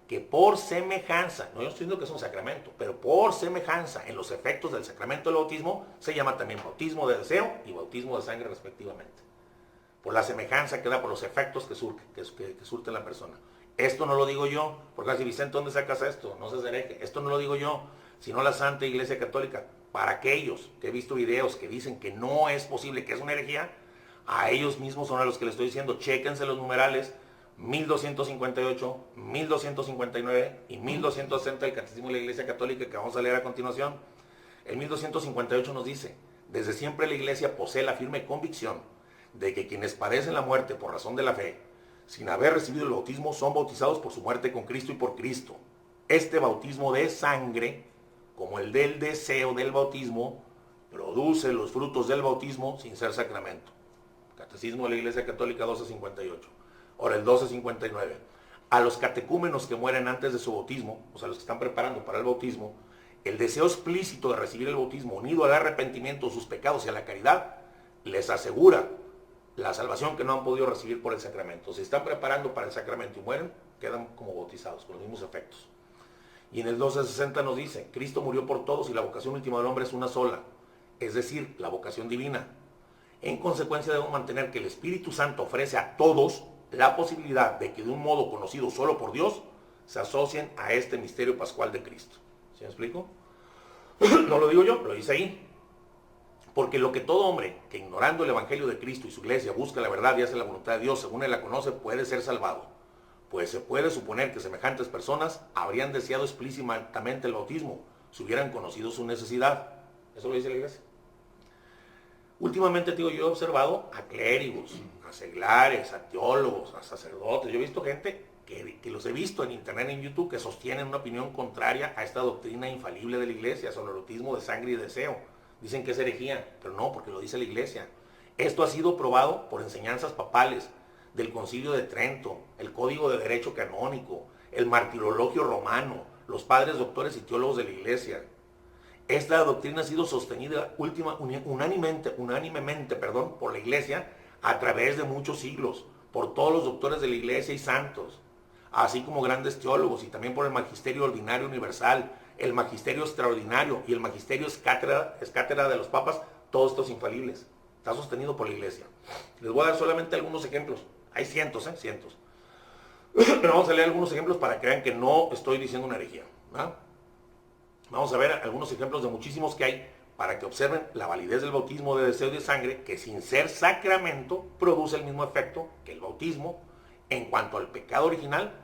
que por semejanza, no yo estoy diciendo que es un sacramento, pero por semejanza en los efectos del sacramento del bautismo, se llama también bautismo de deseo y bautismo de sangre respectivamente. Por la semejanza que da, por los efectos que surte la persona. Esto no lo digo yo, porque así, Vicente, ¿dónde sacas esto? No seas hereje. Esto no lo digo yo, sino la Santa Iglesia Católica. Para aquellos que he visto videos que dicen que no es posible, que es una herejía, a ellos mismos son a los que les estoy diciendo, chéquense los numerales 1258, 1259 y 1260 del Catecismo de la Iglesia Católica que vamos a leer a continuación. El 1258 nos dice, desde siempre la Iglesia posee la firme convicción de que quienes padecen la muerte por razón de la fe, sin haber recibido el bautismo, son bautizados por su muerte con Cristo y por Cristo. Este bautismo de sangre, como el del deseo del bautismo, produce los frutos del bautismo sin ser sacramento. Catecismo de la Iglesia Católica 1258. Ahora el 1259. A los catecúmenos que mueren antes de su bautismo, o sea, los que están preparando para el bautismo, el deseo explícito de recibir el bautismo unido al arrepentimiento de sus pecados y a la caridad, les asegura la salvación que no han podido recibir por el sacramento. Si están preparando para el sacramento y mueren, quedan como bautizados, con los mismos efectos. Y en el 1260 nos dice, Cristo murió por todos y la vocación última del hombre es una sola, es decir, la vocación divina. En consecuencia debemos mantener que el Espíritu Santo ofrece a todos la posibilidad de que de un modo conocido solo por Dios, se asocien a este misterio pascual de Cristo. ¿Sí me explico? No lo digo yo, lo dice ahí. Porque lo que todo hombre que ignorando el Evangelio de Cristo y su iglesia busca la verdad y hace la voluntad de Dios según él la conoce, puede ser salvado. Pues se puede suponer que semejantes personas habrían deseado explícitamente el bautismo si hubieran conocido su necesidad. Eso lo dice la iglesia. Últimamente, digo, yo he observado a clérigos, a seglares, a teólogos, a sacerdotes. Yo he visto gente que los he visto en internet, en YouTube, que sostienen una opinión contraria a esta doctrina infalible de la iglesia sobre el bautismo de sangre y deseo. Dicen que es herejía, pero no, porque lo dice la iglesia. Esto ha sido probado por enseñanzas papales del Concilio de Trento, el Código de Derecho Canónico, el Martirologio Romano, los padres doctores y teólogos de la iglesia. Esta doctrina ha sido sostenida unánimemente, por la iglesia a través de muchos siglos, por todos los doctores de la iglesia y santos, así como grandes teólogos, y también por el magisterio ordinario universal, el magisterio extraordinario y el magisterio es cátedra de los papas, todos estos infalibles. Está sostenido por la iglesia. Les voy a dar solamente algunos ejemplos. Hay cientos, cientos. Pero vamos a leer algunos ejemplos para que vean que no estoy diciendo una herejía, ¿verdad? Vamos a ver algunos ejemplos de muchísimos que hay para que observen la validez del bautismo de deseo y de sangre, que sin ser sacramento produce el mismo efecto que el bautismo en cuanto al pecado original,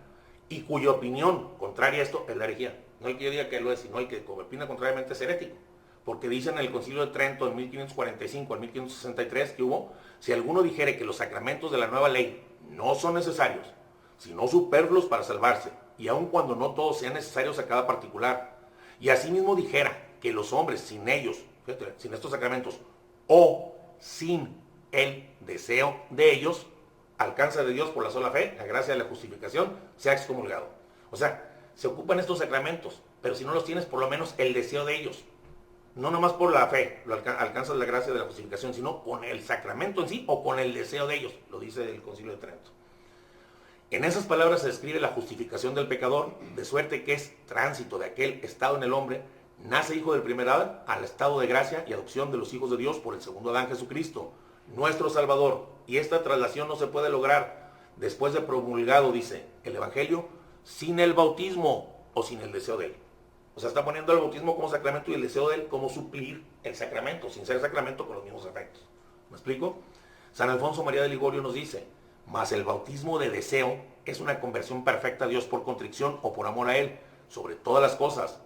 y cuya opinión contraria a esto es la herejía. No el que yo diga que lo es, sino el que opina contrariamente es herético. Porque dicen en el Concilio de Trento en 1545 al 1563 que hubo, si alguno dijere que los sacramentos de la nueva ley no son necesarios, sino superfluos para salvarse, y aun cuando no todos sean necesarios a cada particular, y asimismo dijera que los hombres sin ellos, fíjate, sin estos sacramentos, o sin el deseo de ellos, alcanza de Dios por la sola fe, la gracia de la justificación, sea excomulgado. O sea, se ocupan estos sacramentos, pero si no los tienes, por lo menos el deseo de ellos. No nomás por la fe alcanzas la gracia de la justificación, sino con el sacramento en sí o con el deseo de ellos, lo dice el Concilio de Trento. En esas palabras se describe la justificación del pecador, de suerte que es tránsito de aquel estado en el hombre, nace hijo del primer Adán, al estado de gracia y adopción de los hijos de Dios por el segundo Adán Jesucristo, nuestro Salvador. Y esta traslación no se puede lograr después de promulgado, dice el Evangelio, sin el bautismo o sin el deseo de él. O sea, está poniendo el bautismo como sacramento y el deseo de él como suplir el sacramento, sin ser sacramento con los mismos efectos. ¿Me explico? San Alfonso María de Ligorio nos dice, mas el bautismo de deseo es una conversión perfecta a Dios por contrición o por amor a él, sobre todas las cosas,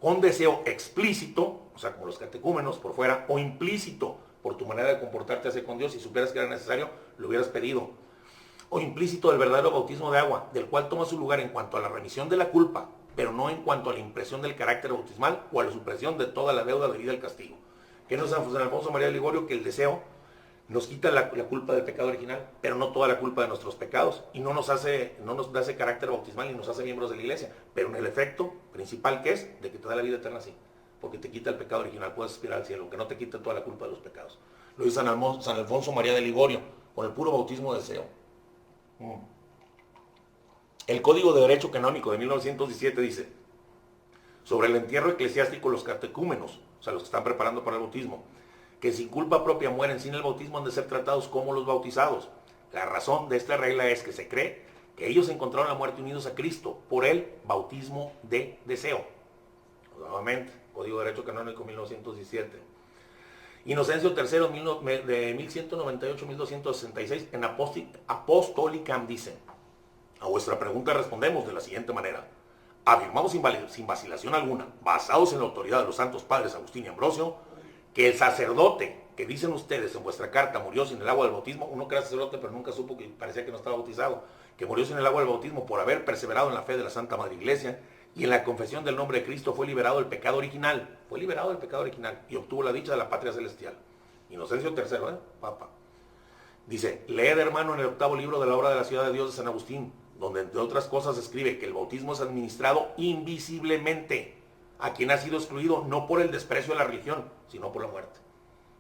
con deseo explícito, o sea, como los catecúmenos por fuera, o implícito, por tu manera de comportarte hacia con Dios, si supieras que era necesario, lo hubieras pedido. O implícito del verdadero bautismo de agua, del cual toma su lugar en cuanto a la remisión de la culpa, pero no en cuanto a la impresión del carácter bautismal o a la supresión de toda la deuda debida al castigo. Que nos San Alfonso María de Ligorio que el deseo nos quita la culpa del pecado original, pero no toda la culpa de nuestros pecados, y no nos da ese carácter bautismal y nos hace miembros de la iglesia, pero en el efecto principal que es de que te da la vida eterna, sí, porque te quita el pecado original, puedes aspirar al cielo, que no te quita toda la culpa de los pecados. Lo dice San Alfonso María de Ligorio, con el puro bautismo de deseo. El Código de Derecho Canónico de 1917 dice, sobre el entierro eclesiástico, los catecúmenos, o sea, los que están preparando para el bautismo, que sin culpa propia mueren sin el bautismo han de ser tratados como los bautizados. La razón de esta regla es que se cree que ellos encontraron la muerte unidos a Cristo por el bautismo de deseo. Nuevamente, Código de Derecho Canónico 1917. Inocencio III de 1198-1266 en Apostolicam dice, a vuestra pregunta respondemos de la siguiente manera. Afirmamos sin vacilación alguna, basados en la autoridad de los santos padres Agustín y Ambrosio, que el sacerdote que dicen ustedes en vuestra carta murió sin el agua del bautismo, uno que era sacerdote pero nunca supo que parecía que no estaba bautizado, que murió sin el agua del bautismo por haber perseverado en la fe de la Santa Madre Iglesia y en la confesión del nombre de Cristo fue liberado del pecado original, y obtuvo la dicha de la patria celestial. Inocencio III, Papa. Dice, leed hermano en el 8º libro de la obra de la ciudad de Dios de San Agustín, donde entre otras cosas escribe que el bautismo es administrado invisiblemente a quien ha sido excluido no por el desprecio de la religión, sino por la muerte.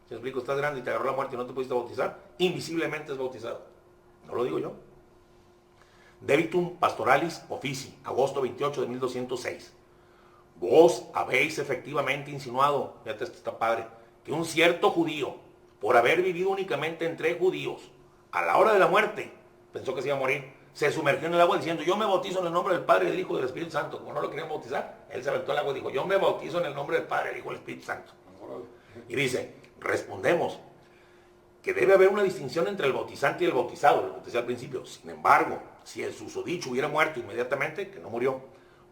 ¿Se explico? Estás grande y te agarró la muerte y no te pudiste bautizar, invisiblemente es bautizado. No lo digo yo. Debitum Pastoralis Officii, agosto 28 de 1206. Vos habéis efectivamente insinuado, fíjate, esto está padre, que un cierto judío, por haber vivido únicamente entre judíos, a la hora de la muerte, pensó que se iba a morir, se sumergió en el agua diciendo, yo me bautizo en el nombre del Padre, del Hijo y del Espíritu Santo. Como no lo querían bautizar, él se aventó al agua y dijo, yo me bautizo en el nombre del Padre, del Hijo y del Espíritu Santo. Y dice, respondemos que debe haber una distinción entre el bautizante y el bautizado, lo que decía al principio. Sin embargo, si el susodicho hubiera muerto inmediatamente, que no murió,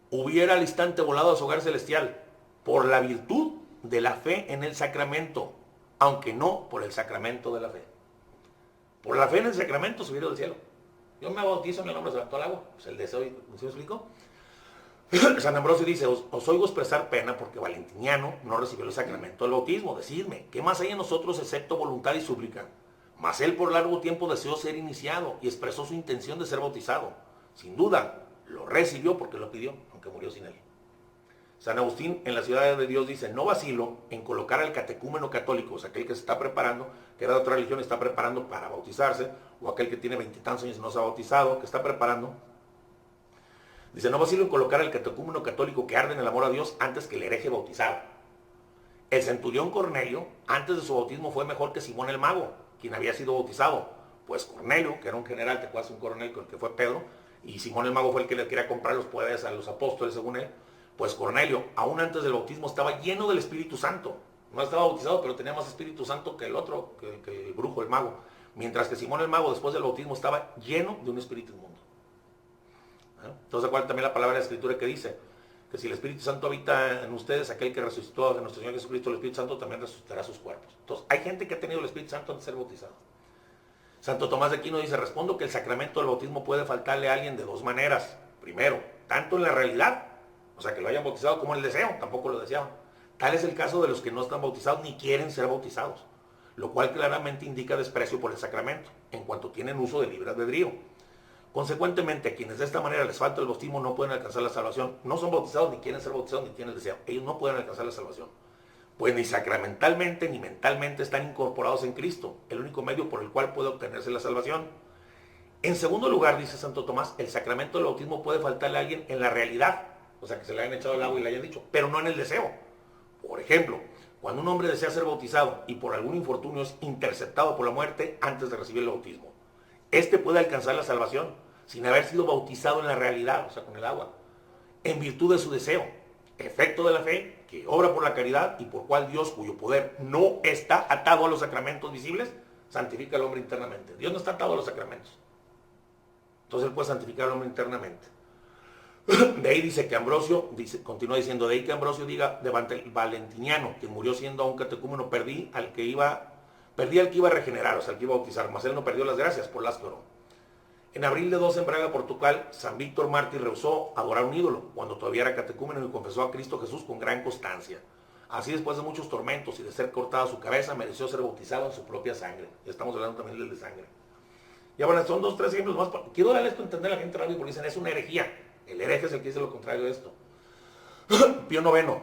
hubiera al instante volado a su hogar celestial por la virtud de la fe en el sacramento, aunque no por el sacramento de la fe. Por la fe en el sacramento subieron al cielo. Yo me bautizo en el nombre de Santo al agua. Pues el deseo, ¿sí me explico? San Ambrosio dice, os oigo expresar pena porque Valentiniano no recibió el sacramento del bautismo. Decidme, ¿qué más hay en nosotros excepto voluntad y súplica? Mas él por largo tiempo deseó ser iniciado y expresó su intención de ser bautizado. Sin duda, lo recibió porque lo pidió, aunque murió sin él. San Agustín en la Ciudad de Dios dice, no vacilo en colocar al catecúmeno católico, o sea, aquel que se está preparando, que era de otra religión, está preparando para bautizarse, o aquel que tiene 20 y tantos años y no se ha bautizado, que está preparando. Dice, no vacilo en colocar al catecúmeno católico que arde en el amor a Dios antes que el hereje bautizado. El centurión Cornelio, antes de su bautismo, fue mejor que Simón el Mago, quien había sido bautizado. Pues Cornelio, que era un general, te acuerdas, un coronel con el que fue Pedro, y Simón el Mago fue el que le quería comprar los poderes a los apóstoles, según él. Pues Cornelio, aún antes del bautismo, estaba lleno del Espíritu Santo. No estaba bautizado, pero tenía más Espíritu Santo que el otro, que el brujo, el mago. Mientras que Simón el Mago, después del bautismo, estaba lleno de un espíritu inmundo. Entonces, acuérdense también la palabra de la Escritura que dice que si el Espíritu Santo habita en ustedes, aquel que resucitó a nuestro Señor Jesucristo, el Espíritu Santo también resucitará sus cuerpos. Entonces, hay gente que ha tenido el Espíritu Santo antes de ser bautizado. Santo Tomás de Aquino dice, respondo que el sacramento del bautismo puede faltarle a alguien de dos maneras. Primero, tanto en la realidad, o sea, que lo hayan bautizado, como en el deseo, tampoco lo deseaban. Tal es el caso de los que no están bautizados ni quieren ser bautizados, lo cual claramente indica desprecio por el sacramento, en cuanto tienen uso de libre albedrío. Consecuentemente, a quienes de esta manera les falta el bautismo no pueden alcanzar la salvación. No son bautizados, ni quieren ser bautizados, ni tienen el deseo. Ellos no pueden alcanzar la salvación. Pues ni sacramentalmente ni mentalmente están incorporados en Cristo, el único medio por el cual puede obtenerse la salvación. En segundo lugar, dice Santo Tomás, el sacramento del bautismo puede faltarle a alguien en la realidad, o sea, que se le hayan echado el agua y le hayan dicho, pero no en el deseo. Por ejemplo, cuando un hombre desea ser bautizado y por algún infortunio es interceptado por la muerte antes de recibir el bautismo, este puede alcanzar la salvación sin haber sido bautizado en la realidad, o sea, con el agua, en virtud de su deseo, efecto de la fe, que obra por la caridad y por cual Dios, cuyo poder no está atado a los sacramentos visibles, santifica al hombre internamente. Dios no está atado a los sacramentos. Entonces él puede santificar al hombre internamente. De ahí dice que Ambrosio, continúa diciendo, de ahí que Ambrosio diga de Valentiniano, que murió siendo un catecúmeno, perdí al que iba a regenerar, o sea, al que iba a bautizar, mas él no perdió las gracias por las que oró. En abril de 12 en Braga, Portugal, San Víctor Mártir rehusó adorar un ídolo, cuando todavía era catecúmeno y confesó a Cristo Jesús con gran constancia. Así, después de muchos tormentos y de ser cortada su cabeza, mereció ser bautizado en su propia sangre. Ya estamos hablando también del de sangre. Y bueno, son 2 o 3 ejemplos más. Quiero darle esto a entender a la gente rápido porque dicen, es una herejía. El hereje es el que dice lo contrario de esto. Pío IX,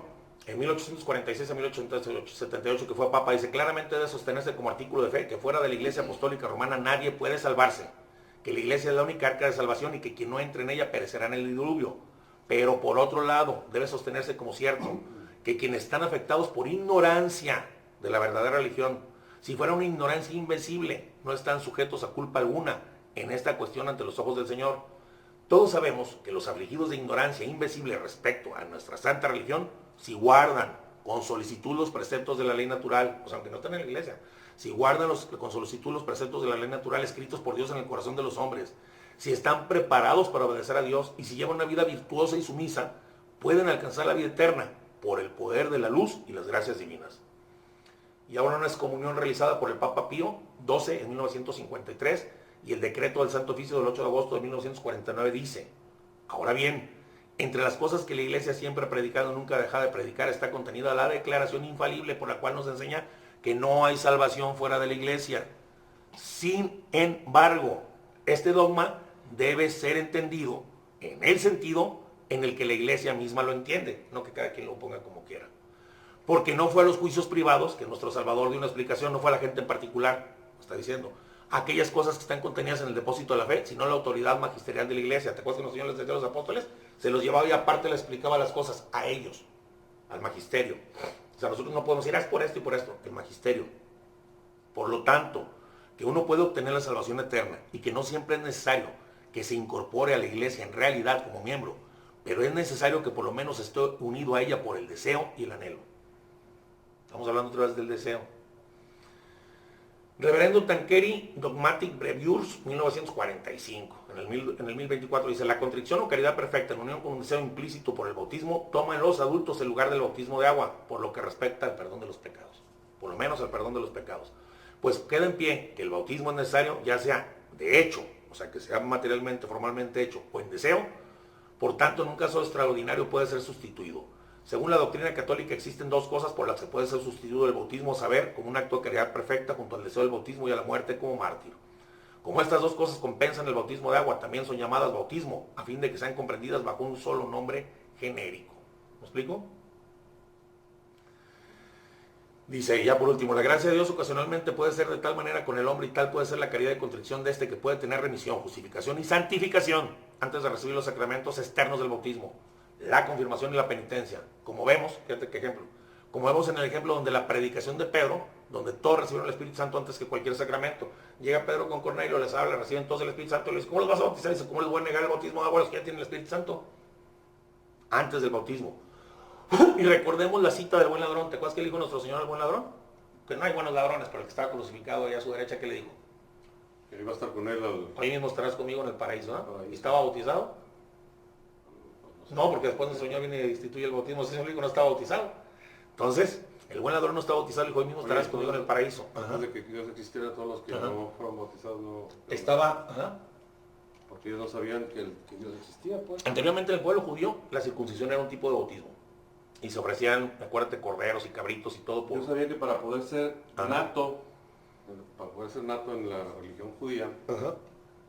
en 1846 a 1878, que fue papa, dice, claramente debe sostenerse como artículo de fe que fuera de la Iglesia Apostólica Romana nadie puede salvarse, que la Iglesia es la única arca de salvación y que quien no entre en ella perecerá en el diluvio. Pero por otro lado, debe sostenerse como cierto que quienes están afectados por ignorancia de la verdadera religión, si fuera una ignorancia invencible, no están sujetos a culpa alguna en esta cuestión ante los ojos del Señor. Todos sabemos que los afligidos de ignorancia invencible respecto a nuestra santa religión, si guardan con solicitud los preceptos de la ley natural, o sea, aunque no están en la iglesia, si guardan con solicitud los preceptos de la ley natural escritos por Dios en el corazón de los hombres, si están preparados para obedecer a Dios y si llevan una vida virtuosa y sumisa, pueden alcanzar la vida eterna por el poder de la luz y las gracias divinas. Y ahora una excomunión realizada por el Papa Pío XII en 1953 y el decreto del Santo Oficio del 8 de agosto de 1949 dice, ahora bien, entre las cosas que la Iglesia siempre ha predicado y nunca deja de predicar está contenida la declaración infalible por la cual nos enseña que no hay salvación fuera de la Iglesia. Sin embargo, este dogma debe ser entendido en el sentido en el que la Iglesia misma lo entiende, no que cada quien lo ponga como quiera. Porque no fue a los juicios privados que nuestro Salvador dio una explicación, no fue a la gente en particular, está diciendo, aquellas cosas que están contenidas en el depósito de la fe, sino la autoridad magisterial de la Iglesia. ¿Te acuerdas que los señores les decía a los apóstoles? Se los llevaba y aparte les explicaba las cosas a ellos, al magisterio. O sea, nosotros no podemos decir, es por esto y por esto, el magisterio. Por lo tanto, que uno puede obtener la salvación eterna y que no siempre es necesario que se incorpore a la Iglesia en realidad como miembro, pero es necesario que por lo menos esté unido a ella por el deseo y el anhelo. Estamos hablando otra vez del deseo. Reverendo Tanqueri, Dogmatic Breviures, 1945. En el 1024 dice, la contrición o caridad perfecta en unión con un deseo implícito por el bautismo toma en los adultos el lugar del bautismo de agua, por lo que respecta al perdón de los pecados. Por lo menos al perdón de los pecados. Pues queda en pie que el bautismo es necesario, ya sea de hecho o sea, que sea materialmente, formalmente hecho o en deseo, por tanto, en un caso extraordinario puede ser sustituido. Según la doctrina católica existen dos cosas por las que puede ser sustituido el bautismo: saber como un acto de caridad perfecta junto al deseo del bautismo y a la muerte como mártir. Como estas dos cosas compensan el bautismo de agua, también son llamadas bautismo, a fin de que sean comprendidas bajo un solo nombre genérico. ¿Me explico? Dice, y ya por último, la gracia de Dios ocasionalmente puede ser de tal manera con el hombre y tal puede ser la caridad de contrición de este que puede tener remisión, justificación y santificación antes de recibir los sacramentos externos del bautismo, la confirmación y la penitencia. Como vemos, fíjate qué ejemplo, como vemos en el ejemplo donde la predicación de Pedro, donde todos recibieron el Espíritu Santo antes que cualquier sacramento. Llega Pedro con Cornelio, les habla, reciben todos el Espíritu Santo, le dice, ¿cómo los vas a bautizar? Dice, ¿cómo les voy a negar el bautismo de agua a los que ya tienen el Espíritu Santo? Antes del bautismo. Y recordemos la cita del buen ladrón. ¿Te acuerdas que le dijo nuestro Señor al buen ladrón? Que no hay buenos ladrones, pero el que estaba crucificado ahí a su derecha, ¿qué le dijo? Que iba a estar con él Hoy mismo estarás conmigo en el paraíso, ¿no? Paraíso. ¿Y estaba bautizado? No, porque después el Señor viene y instituye el bautismo. Ese Señor dijo no estaba bautizado. Entonces, el buen ladrón no estaba bautizado, dijo, hoy mismo estarás conmigo en el paraíso. Antes de que Dios existiera, todos los que no fueron bautizados no... Estaba... Porque ellos no sabían que Dios existía, pues. Anteriormente en el pueblo judío, la circuncisión era un tipo de bautismo. Y se ofrecían, acuérdate, corderos y cabritos y todo por... Yo sabía que para poder ser nato en la religión judía,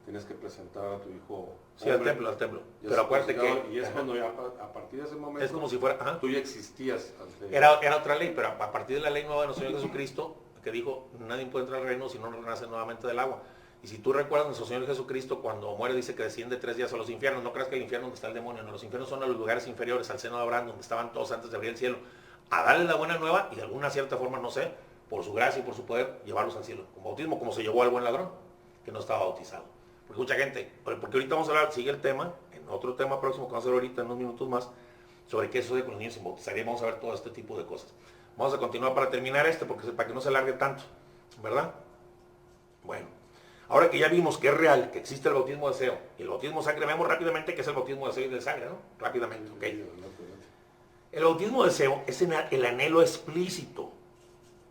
tienes que presentar a tu hijo... Sí, al templo. Pero acuérdate que... Y es cuando ya, a partir de ese momento... Es como si fuera... Tú ya existías. Era otra ley, pero a partir de la ley nueva de nuestro Señor Jesucristo, que dijo, nadie puede entrar al reino si no renace nuevamente del agua. Y si tú recuerdas, nuestro Señor Jesucristo cuando muere dice que desciende 3 días a los infiernos. No creas que el infierno donde está el demonio, no, los infiernos son a los lugares inferiores, al seno de Abraham, donde estaban todos antes de abrir el cielo, a darles la buena nueva y de alguna cierta forma, no sé, por su gracia y por su poder, llevarlos al cielo. Con bautismo, como se llevó al buen ladrón, que no estaba bautizado. Porque mucha gente, porque ahorita vamos a hablar, sigue el tema, en otro tema próximo que vamos a hacer ahorita en unos minutos más, sobre qué sucede con los niños sin bautizar, y vamos a ver todo este tipo de cosas. Vamos a continuar para terminar porque para que no se alargue tanto, ¿verdad? Bueno. Ahora que ya vimos que es real, que existe el bautismo de deseo y el bautismo de sangre, vemos rápidamente que es el bautismo de deseo y de sangre, ¿no? Rápidamente, ¿ok? El bautismo de deseo es el anhelo explícito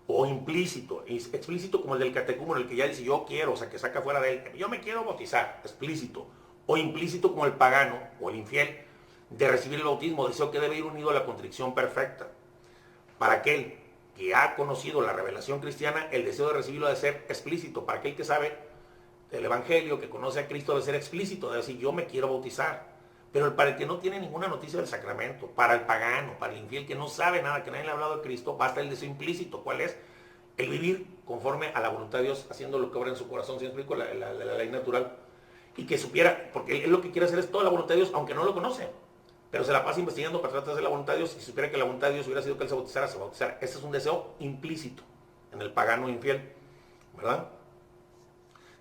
o implícito. Explícito como el del catecúmeno, el que ya dice yo quiero, o sea, que saca fuera de él, yo me quiero bautizar, explícito. O implícito como el pagano o el infiel de recibir el bautismo, deseo que debe ir unido a la contrición perfecta. Para aquel que ha conocido la revelación cristiana, el deseo de recibirlo debe ser explícito. Para aquel que sabe el Evangelio, que conoce a Cristo, debe ser explícito, debe decir yo me quiero bautizar. Pero para el que no tiene ninguna noticia del sacramento, para el pagano, para el infiel que no sabe nada, que nadie le ha hablado de Cristo, basta el deseo implícito. ¿Cuál es? El vivir conforme a la voluntad de Dios, haciendo lo que obra en su corazón, ¿sí me explico? La ley natural. Y que supiera, porque él lo que quiere hacer es toda la voluntad de Dios, aunque no lo conoce. Pero se la pasa investigando para tratar de hacer la voluntad de Dios, y si supiera que la voluntad de Dios hubiera sido que él se bautizara, se bautizara. Ese es un deseo implícito en el pagano infiel, ¿verdad?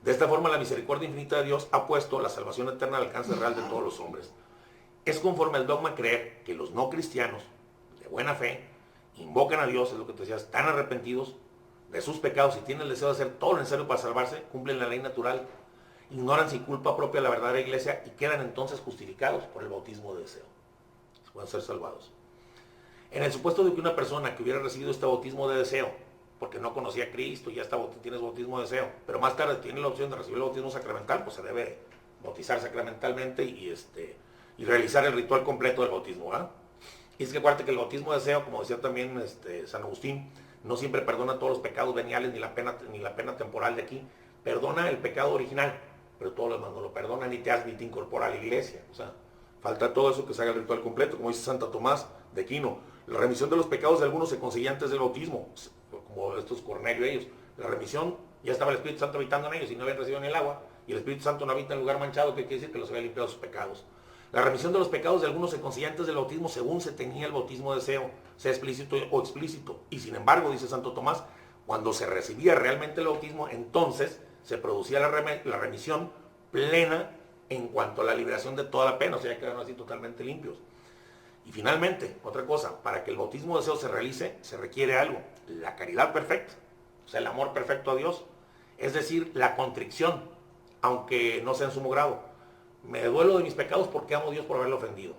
De esta forma, la misericordia infinita de Dios ha puesto la salvación eterna al alcance real de todos los hombres. Es conforme al dogma creer que los no cristianos, de buena fe, invocan a Dios, es lo que te decía, están arrepentidos de sus pecados y tienen el deseo de hacer todo lo necesario para salvarse, cumplen la ley natural, ignoran sin culpa propia la verdadera iglesia y quedan entonces justificados por el bautismo de deseo. Pueden ser salvados. En el supuesto de que una persona que hubiera recibido este bautismo de deseo, porque no conocía a Cristo, ya tienes bautismo de deseo, pero más tarde tiene la opción de recibir el bautismo sacramental, pues se debe bautizar sacramentalmente y realizar el ritual completo del bautismo, ¿verdad? Y es que acuérdate que el bautismo de deseo, como decía también San Agustín, no siempre perdona todos los pecados veniales ni la pena temporal de aquí, perdona el pecado original, pero todo lo demás no lo perdona, ni te incorpora a la iglesia, o sea, falta todo eso que se haga el ritual completo, como dice Santo Tomás de Aquino. La remisión de los pecados de algunos se conseguía antes del bautismo, como estos Cornelio ellos. La remisión, ya estaba el Espíritu Santo habitando en ellos y no habían recibido ni el agua, y el Espíritu Santo no habita en lugar manchado, que quiere decir que los había limpiado sus pecados. La remisión de los pecados de algunos se conseguía antes del bautismo según se tenía el bautismo de deseo, sea explícito o explícito. Y sin embargo, dice Santo Tomás, cuando se recibía realmente el bautismo, entonces se producía la remisión plena en cuanto a la liberación de toda la pena, o sea, ya quedaron así totalmente limpios. Y finalmente, otra cosa, para que el bautismo de deseo se realice, se requiere algo, la caridad perfecta, o sea, el amor perfecto a Dios, es decir, la contrición, aunque no sea en sumo grado. Me duelo de mis pecados porque amo a Dios por haberlo ofendido.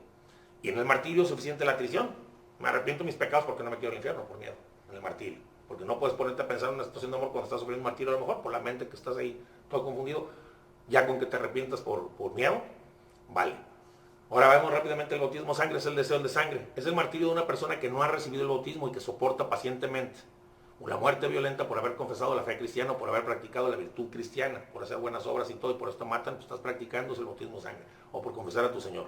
Y en el martirio es suficiente la atrición. Me arrepiento de mis pecados porque no me quiero al infierno, por miedo, en el martirio. Porque no puedes ponerte a pensar en una situación de amor cuando estás sufriendo un martirio, a lo mejor por la mente que estás ahí todo confundido. Ya con que te arrepientas por miedo, vale. Ahora vemos rápidamente el bautismo sangre, es el deseo de sangre. Es el martirio de una persona que no ha recibido el bautismo y que soporta pacientemente una muerte violenta por haber confesado la fe cristiana o por haber practicado la virtud cristiana, por hacer buenas obras y todo, y por esto matan, pues estás practicando el bautismo sangre, o por confesar a tu Señor.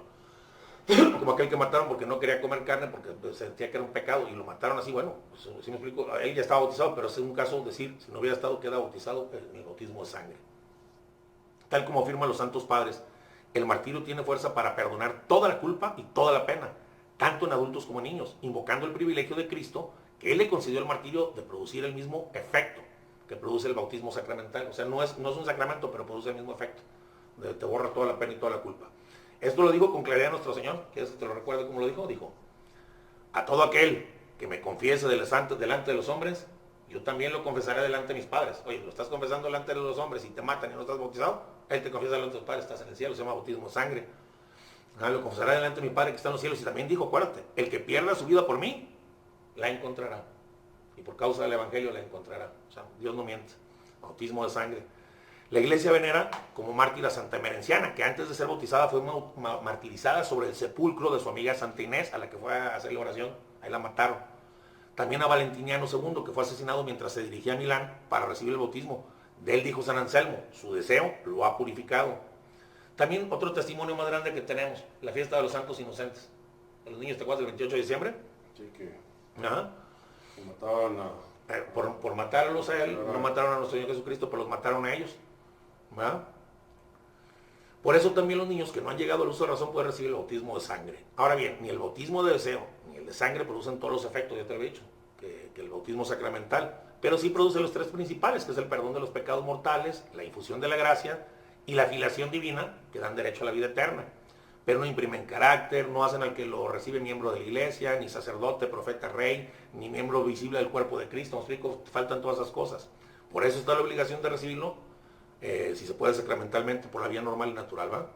Como aquel que mataron porque no quería comer carne, porque sentía que era un pecado, y lo mataron así, bueno, pues, si me explico, él ya estaba bautizado, pero es un caso decir, si no hubiera estado, queda bautizado en el bautismo de sangre. Tal como afirman los santos padres, el martirio tiene fuerza para perdonar toda la culpa y toda la pena, tanto en adultos como en niños, invocando el privilegio de Cristo, que Él le concedió el martirio de producir el mismo efecto que produce el bautismo sacramental. O sea, no es un sacramento, pero produce el mismo efecto. Te borra toda la pena y toda la culpa. Esto lo dijo con claridad nuestro Señor, que te lo recuerdo como lo dijo, a todo aquel que me confiese delante de los hombres, yo también lo confesaré delante de mis padres. Oye, lo estás confesando delante de los hombres y te matan y no estás bautizado, Él te confiesa delante de tus padres, estás en el cielo, se llama bautismo de sangre. Lo confesará delante de mi Padre que está en los cielos. Y también dijo, acuérdate, el que pierda su vida por mí, la encontrará. Y por causa del Evangelio la encontrará. O sea, Dios no miente. Bautismo de sangre. La iglesia venera como mártir a Santa Emerenciana, que antes de ser bautizada fue martirizada sobre el sepulcro de su amiga Santa Inés, a la que fue a hacer la oración. Ahí la mataron. También a Valentiniano II, que fue asesinado mientras se dirigía a Milán para recibir el bautismo. De él dijo San Anselmo, su deseo lo ha purificado. También otro testimonio más grande que tenemos, la fiesta de los santos inocentes. De los niños, ¿te acuerdas del 28 de diciembre? Sí, que Ajá. mataban a... Por matarlos a él, no mataron a nuestro Señor Jesucristo, pero los mataron a ellos. ¿Verdad? Por eso también los niños que no han llegado al uso de razón pueden recibir el bautismo de sangre. Ahora bien, ni el bautismo de deseo, ni el de sangre producen todos los efectos, ya te lo he dicho, que el bautismo sacramental, pero sí produce los tres principales, que es el perdón de los pecados mortales, la infusión de la gracia y la filiación divina, que dan derecho a la vida eterna. Pero no imprimen carácter, no hacen al que lo recibe miembro de la iglesia, ni sacerdote, profeta, rey, ni miembro visible del cuerpo de Cristo. ¿Me explico? Faltan todas esas cosas. Por eso está la obligación de recibirlo, si se puede sacramentalmente, por la vía normal y natural, ¿va?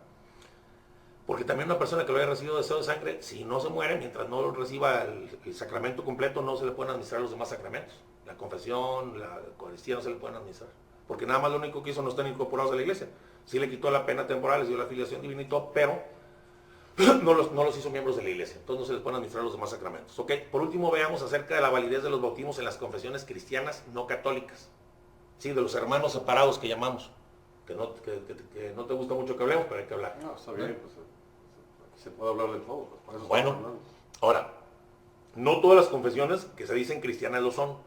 Porque también una persona que lo haya recibido deseo de sangre, si no se muere, mientras no reciba el sacramento completo, no se le pueden administrar los demás sacramentos. La confesión, la Eucaristía no se le pueden administrar. Porque nada más lo único que hizo no están incorporados a la iglesia. Sí le quitó la pena temporal, les dio la filiación divina y todo, pero no los hizo miembros de la iglesia. Entonces no se les pueden administrar los demás sacramentos. ¿Ok? Por último, veamos acerca de la validez de los bautismos en las confesiones cristianas no católicas. Sí, de los hermanos separados que llamamos. Que no te gusta mucho que hablemos, pero hay que hablar. No, está bien, pues aquí se puede hablar de todo. Pues, por eso bueno, estamos hablando. ahora, no todas las confesiones que se dicen cristianas lo son.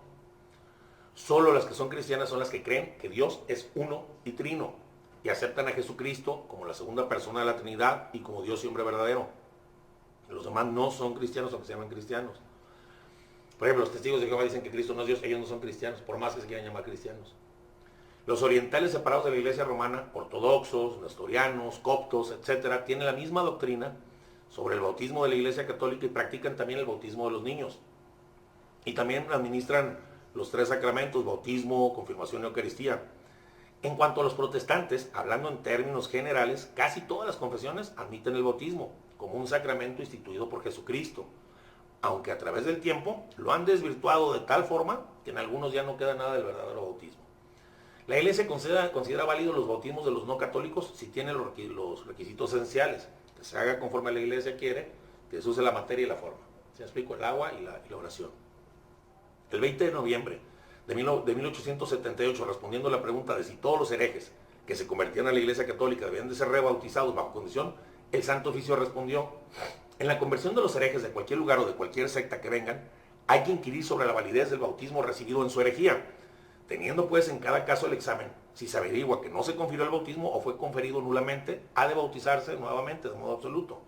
Solo las que son cristianas son las que creen que Dios es uno y trino y aceptan a Jesucristo como la segunda persona de la Trinidad y como Dios y hombre verdadero. Los demás no son cristianos aunque se llaman cristianos. Por ejemplo, los testigos de Jehová dicen que Cristo no es Dios, ellos no son cristianos, por más que se quieran llamar cristianos. Los orientales separados de la iglesia romana, ortodoxos, nestorianos, coptos, etc., tienen la misma doctrina sobre el bautismo de la iglesia católica y practican también el bautismo de los niños. Y también administran los tres sacramentos, bautismo, confirmación y Eucaristía. En cuanto a los protestantes, hablando en términos generales, casi todas las confesiones admiten el bautismo como un sacramento instituido por Jesucristo, aunque a través del tiempo lo han desvirtuado de tal forma que en algunos ya no queda nada del verdadero bautismo. La iglesia considera válidos los bautismos de los no católicos si tienen los requisitos esenciales, que se haga conforme la iglesia quiere, que se use la materia y la forma. ¿Se explico? El agua y la oración. El 20 de noviembre de 1878, respondiendo a la pregunta de si todos los herejes que se convertían a la iglesia católica debían de ser rebautizados bajo condición, el Santo Oficio respondió: en la conversión de los herejes de cualquier lugar o de cualquier secta que vengan, hay que inquirir sobre la validez del bautismo recibido en su herejía, teniendo pues en cada caso el examen. Si se averigua que no se confirió el bautismo o fue conferido nulamente, ha de bautizarse nuevamente de modo absoluto.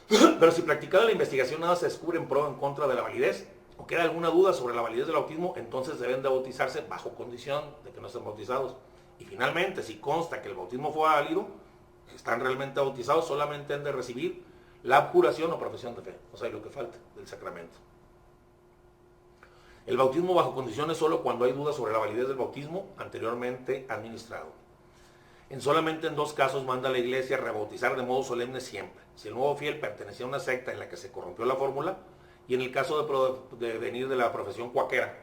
Pero si practicada la investigación nada se descubre en pro o en contra de la validez, o queda alguna duda sobre la validez del bautismo, entonces deben de bautizarse bajo condición de que no estén bautizados. Y finalmente, si consta que el bautismo fue válido, están realmente bautizados, solamente han de recibir la abjuración o profesión de fe, o sea, lo que falta del sacramento. El bautismo bajo condición es solo cuando hay dudas sobre la validez del bautismo anteriormente administrado. Solamente en 2 casos manda la iglesia rebautizar de modo solemne siempre: si el nuevo fiel pertenecía a una secta en la que se corrompió la fórmula, y en el caso de venir de la profesión cuáquera,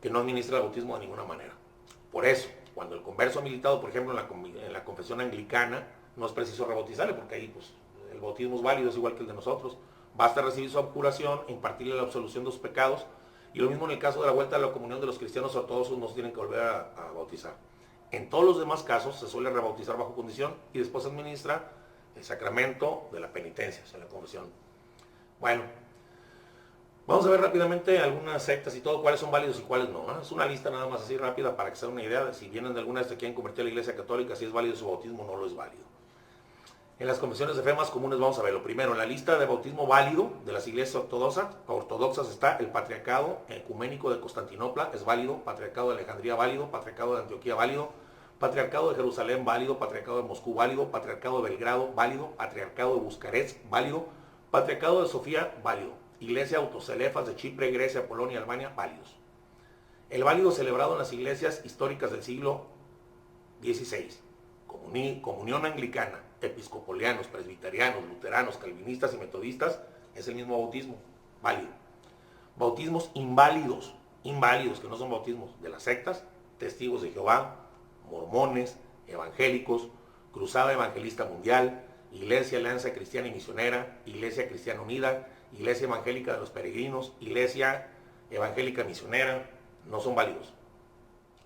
que no administra el bautismo de ninguna manera. Por eso, cuando el converso ha militado, por ejemplo, en la confesión anglicana, no es preciso rebautizarle, porque ahí pues, el bautismo es válido, es igual que el de nosotros. Basta recibir su abjuración, impartirle la absolución de los pecados, y lo mismo en el caso de la vuelta a la comunión de los cristianos ortodoxos, no se tienen que volver a bautizar. En todos los demás casos se suele rebautizar bajo condición y después se administra el sacramento de la penitencia, o sea, la confesión. Bueno, vamos a ver rápidamente algunas sectas y todo, cuáles son válidos y cuáles no. Es una lista nada más así rápida para que se den una idea de si vienen de alguna vez que quieren convertir a la iglesia católica, si es válido su bautismo o no lo es válido. En las confesiones de fe más comunes vamos a ver lo primero, en la lista de bautismo válido de las iglesias ortodoxas está el Patriarcado Ecuménico de Constantinopla, es válido, Patriarcado de Alejandría válido, Patriarcado de Antioquía válido, Patriarcado de Jerusalén válido, Patriarcado de Moscú válido, Patriarcado de Belgrado válido, Patriarcado de Bucarest válido, Patriarcado de Sofía válido, Iglesia Autocelefas de Chipre, Grecia, Polonia, Alemania válidos. El válido celebrado en las iglesias históricas del siglo XVI, Comunión Anglicana, episcopalianos, presbiterianos, luteranos, calvinistas y metodistas, es el mismo bautismo, válido. Bautismos inválidos, que no son bautismos de las sectas, Testigos de Jehová, mormones, evangélicos, Cruzada Evangelista Mundial, Iglesia Alianza Cristiana y Misionera, Iglesia Cristiana Unida, Iglesia Evangélica de los Peregrinos, Iglesia Evangélica Misionera, no son válidos.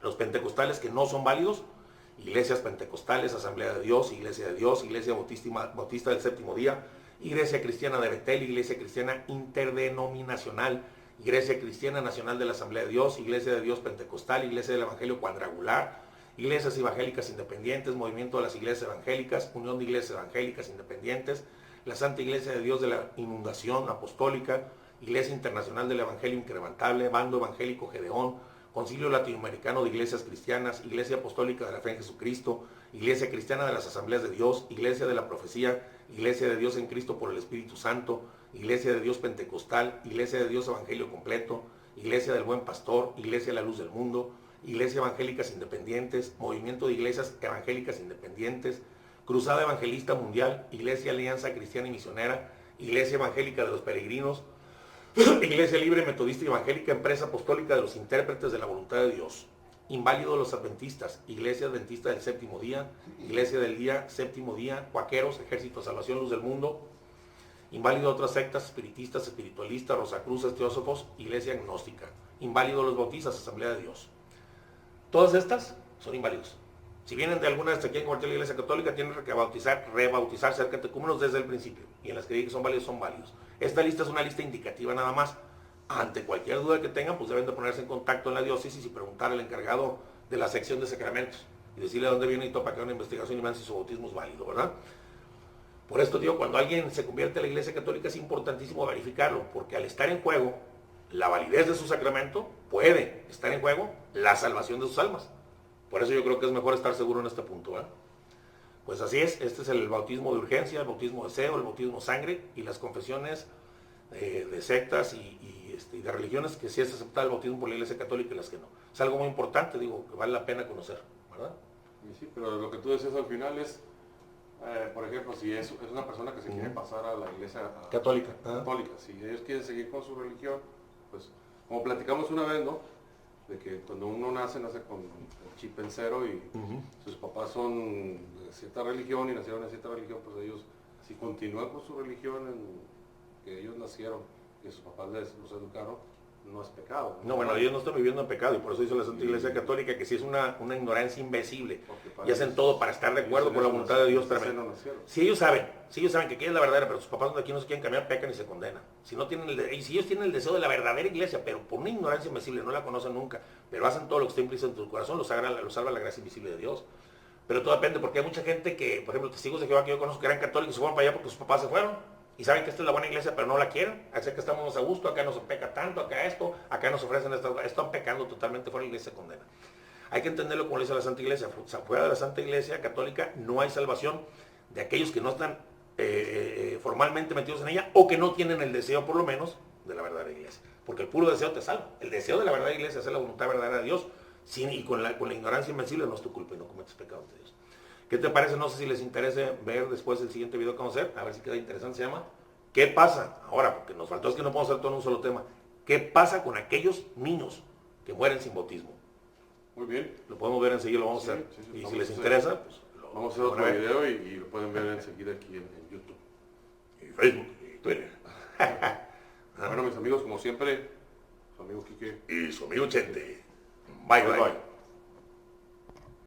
Los pentecostales que no son válidos, Iglesias Pentecostales, Asamblea de Dios, Iglesia Bautista del Séptimo Día, Iglesia Cristiana de Betel, Iglesia Cristiana Interdenominacional, Iglesia Cristiana Nacional de la Asamblea de Dios, Iglesia de Dios Pentecostal, Iglesia del Evangelio Cuadrangular, Iglesias Evangélicas Independientes, Movimiento de las Iglesias Evangélicas, Unión de Iglesias Evangélicas Independientes, la Santa Iglesia de Dios de la Inundación Apostólica, Iglesia Internacional del Evangelio Incrementable, Bando Evangélico Gedeón, Concilio Latinoamericano de Iglesias Cristianas, Iglesia Apostólica de la Fe en Jesucristo, Iglesia Cristiana de las Asambleas de Dios, Iglesia de la Profecía, Iglesia de Dios en Cristo por el Espíritu Santo, Iglesia de Dios Pentecostal, Iglesia de Dios Evangelio Completo, Iglesia del Buen Pastor, Iglesia La Luz del Mundo, Iglesia Evangélicas Independientes, Movimiento de Iglesias Evangélicas Independientes, Cruzada Evangelista Mundial, Iglesia Alianza Cristiana y Misionera, Iglesia Evangélica de los Peregrinos, Iglesia Libre Metodista y Evangélica, Empresa Apostólica de los Intérpretes de la Voluntad de Dios, Inválido de los Adventistas, Iglesia Adventista del Séptimo Día, Iglesia del Día, Séptimo Día, Cuaqueros, Ejército de Salvación, Luz del Mundo, Inválido de otras sectas, espiritistas, espiritualistas, Rosacruces, Teósofos, Iglesia Agnóstica, Inválido de los Bautistas, Asamblea de Dios. Todas estas son inválidos. Si vienen de alguna de aquí en la Iglesia Católica, tienen que rebautizar ser catecúmenos desde el principio. Y en las que digan que son válidos, son válidos. Esta lista es una lista indicativa nada más. Ante cualquier duda que tengan, pues deben de ponerse en contacto en la diócesis y preguntar al encargado de la sección de sacramentos. Y decirle a dónde viene y para que haga una investigación y vean si su bautismo es válido, ¿verdad? Por esto digo, cuando alguien se convierte a la Iglesia Católica es importantísimo verificarlo, porque al estar en juego la validez de su sacramento, puede estar en juego la salvación de sus almas. Por eso yo creo que es mejor estar seguro en este punto, ¿eh? Pues así es, este es el bautismo de urgencia, el bautismo de deseo, el bautismo de sangre y las confesiones de sectas y de religiones que sí es aceptado el bautismo por la Iglesia Católica y las que no. Es algo muy importante, digo, que vale la pena conocer, ¿verdad? Sí, pero lo que tú decías al final es, por ejemplo, si es una persona que se quiere pasar a la Iglesia Católica, si ellos quieren seguir con su religión, pues como platicamos una vez, ¿no? De que cuando uno nace con el chip en cero y sus papás son de cierta religión y nacieron en cierta religión, pues ellos, si continúan con su religión en que ellos nacieron, que sus papás los educaron, no es pecado. No, bueno, ellos no están viviendo en pecado y por eso dice la Santa Iglesia Católica que sí es una ignorancia invencible y hacen todo para estar de acuerdo con la voluntad de Dios tremenda. Si ellos saben que aquí es la verdadera, pero sus papás de aquí no se quieren cambiar, pecan y se condenan. Si no tienen y si ellos tienen el deseo de la verdadera iglesia, pero por una ignorancia invencible, no la conocen nunca, pero hacen todo lo que está implícito en tu corazón, los salva la gracia invisible de Dios. Pero todo depende, porque hay mucha gente que, por ejemplo, testigos de Jehová que yo conozco que eran católicos y se fueron para allá porque sus papás se fueron. Y saben que esta es la buena iglesia, pero no la quieren. Así que estamos a gusto, acá no se peca tanto, acá nos ofrecen esto. Están pecando totalmente, fuera de la iglesia se condena. Hay que entenderlo como le dice la Santa Iglesia. Fuera de la Santa Iglesia Católica no hay salvación de aquellos que no están formalmente metidos en ella o que no tienen el deseo, por lo menos, de la verdadera iglesia. Porque el puro deseo te salva. El deseo de la verdadera iglesia es hacer la voluntad verdadera de Dios. Y con la ignorancia invencible no es tu culpa y no cometes pecado ante Dios. ¿Qué te parece? No sé si les interese ver después el siguiente video que vamos a hacer. A ver si queda interesante. Se llama ¿qué pasa? Ahora, porque nos faltó es que no podemos hacer todo en un solo tema. ¿Qué pasa con aquellos niños que mueren sin bautismo? Muy bien. Lo podemos ver enseguida, lo vamos a hacer. Y si les interesa, pues vamos a hacer otro video y lo pueden ver enseguida aquí en YouTube. Y Facebook, y Twitter. Bueno, mis amigos, como siempre, su amigo Quique Y su amigo Chente. Bye, bye.